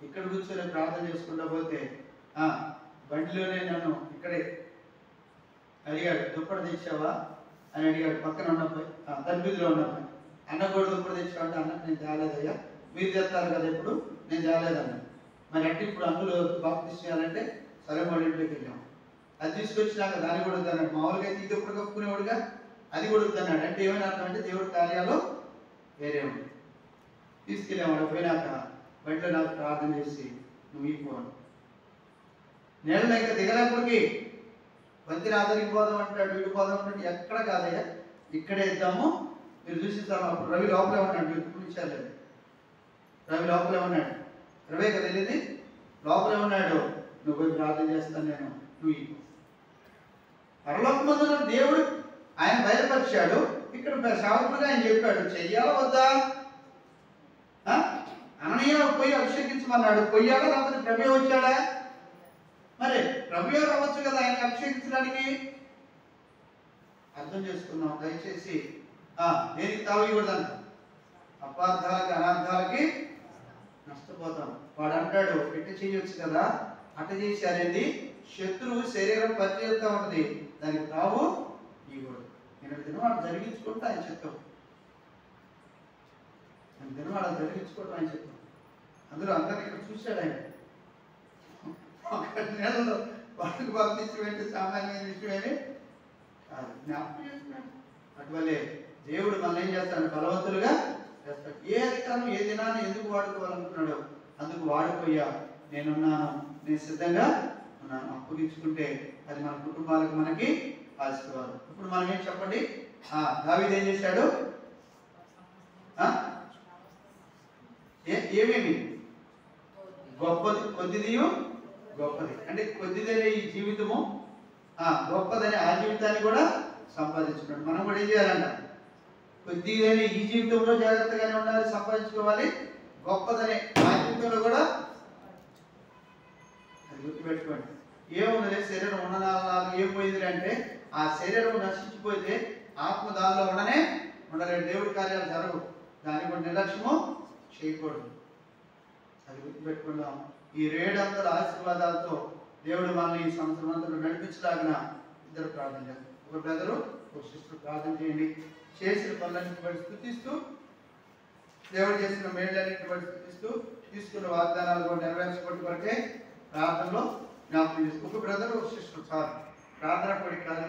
ఇక్కడ కూర్చొని ప్రార్థన చేసుకుంటా పోతే బండిలోనే నన్ను ఇక్కడే అడిగాడు, దుప్పటి తెచ్చావా అని అడిగాడు. పక్కన ఉన్నప్పుడు తల్లిలో ఉన్నప్పుడు అన్న కూడా దుప్పటి తెచ్చావంటే అన్నకు నేను తేలేదయ్యా, మీరు తెస్తారు కదా ఎప్పుడు, నేను తేలేదన్నా. మరి అంటే ఇప్పుడు అందులో బాప్తిసం చేయాలంటే సరే వాళ్ళ ఇంట్లోకి వెళ్ళాం. అది తీసుకొచ్చినాక దాన్ని కూడా వద్దన్నాడు. మామూలుగా అయితే ఇది ఎప్పుడు కప్పుకునేవాడుగా అది కూడా వద్దన్నాడు. అంటే ఏమైనా అర్థం అంటే దేవుడి కార్యాలు వేరే ఉంది. తీసుకెళ్ళాము. పోయినాక బయటలో నాకు ప్రార్థన చేసి నువ్వు ఇవ్వను నేల ఇంకా దిగలేప్పటికి బంతి ఆదరికి పోదాం అంటాడు, వీడు పోదాం అంటే ఎక్కడ కాదయ్యా ఇక్కడే ఇద్దాము. మీరు చూసిస్తాము. అప్పుడు రవి లోపలే ఉన్నాడు. మీరు చూపించాలి. రవి లోపలే ఉన్నాడు. రవే కదా వెళ్ళింది, లోపలే ఉన్నాడు. నువ్వు పోయి ప్రార్థన చేస్తాను నేను, నువ్వు ఇవ్వు. పరలోకమందున దేవుడు ఆయన బయలుపరిచాడు. ఇక్కడ సేవకుడుగా ఆయన చెప్పాడు చెయ్యాలా వద్దా? అననీయ పోయి అభిషేకించమన్నాడు. పోయాడా లేకపోతే ప్రభు వచ్చాడా? మరి ప్రభు రావచ్చు కదా ఆయన అభిషేకించడానికి. అర్థం చేసుకున్నాం. దయచేసి దేనికి తావకూడదంట. అపార్థాలకి అనార్థాలకి నష్టపోతాం. వాడు అంటాడు ఎట్ట చేయొచ్చు కదా, అట్ట చేసి అనేది శత్రువు శరీరం పరిచేస్తూ ఉంటుంది, దానికి తావు ఇవ్వడు. నేను దినవాడు జరిగించుకుంటూ ఆయన చెప్తాం. నేను దినవాడు జరిగించుకోవడం ఆయన చెప్తాం. అందులో అందరినీ ఇక్కడ చూశాడు ఆయన. ఒక నెలలో వాడికి పంపించడం సామాన్యమైన విషయమేమి కాదు. జ్ఞాపకం చేస్తున్నాడు. అటువలే దేవుడు మనల్ని ఏం చేస్తాడు? బలవంతులుగా చేస్తాడు. ఏ అధికారం ఏ దినాన్ని ఎందుకు వాడుకోవాలనుకున్నాడో అందుకు వాడిపోయా. నేనున్నాను, నేను సిద్ధంగా ఉన్నాను. అప్పగించుకుంటే అది మన కుటుంబాలకు మనకి ఆశీర్వాదం. ఇప్పుడు మనం ఏం చెప్పండి? దావీదు ఏం చేశాడు? ఏమేమి గొప్పది, కొద్దిది గొప్పది అంటే కొద్దిదనే ఈ జీవితము గొప్పదనే ఆ జీవితాన్ని కూడా సంపాదించుకున్నాడు. మనం కూడా ఏం చేయాలంట? కొద్దిదనే ఈ జీవితంలో జాగ్రత్తగానే ఉండాలి, సంపాదించుకోవాలి. గొప్పదనే ఆ జీవితంలో కూడా అది గుర్తుపెట్టుకోండి. ఏమున్నది? శరీరం ఉండనాలు ఏం పోయింది అంటే ఆ శరీరం నశించిపోతే ఆత్మ దానిలో ఉండలేదు. దేవుడి కార్యాలు జరగవు. దానికి కూడా నిర్లక్ష్యము చేయకూడదు. అది గుర్తుపెట్టుకుందాం. ఈ 700 ఆశీర్వాదాలతో దేవుడు మనల్ని ఈ సంవత్సరం అంతా నడిపించలాగిన ఇద్దరు ప్రార్థన చేస్తారు. ఒక బ్రదరు ఒక సిస్టర్ ప్రార్థన చేయండి. చేసిన పనులన్నింటి బట్టి స్తుతిస్తూ, దేవుడు చేసిన మేళ్ళన్నింటి బట్టి స్తుతిస్తూ, తీసుకున్న వాగ్దానాలు కూడా నెరవేర్చుకోవడం కొరకే ప్రార్థనలో జ్ఞాపకం చేస్తూ ఒక బ్రదరు ఒక సిస్టర్ చాలు. ప్రార్థన కొడుకు కాదు.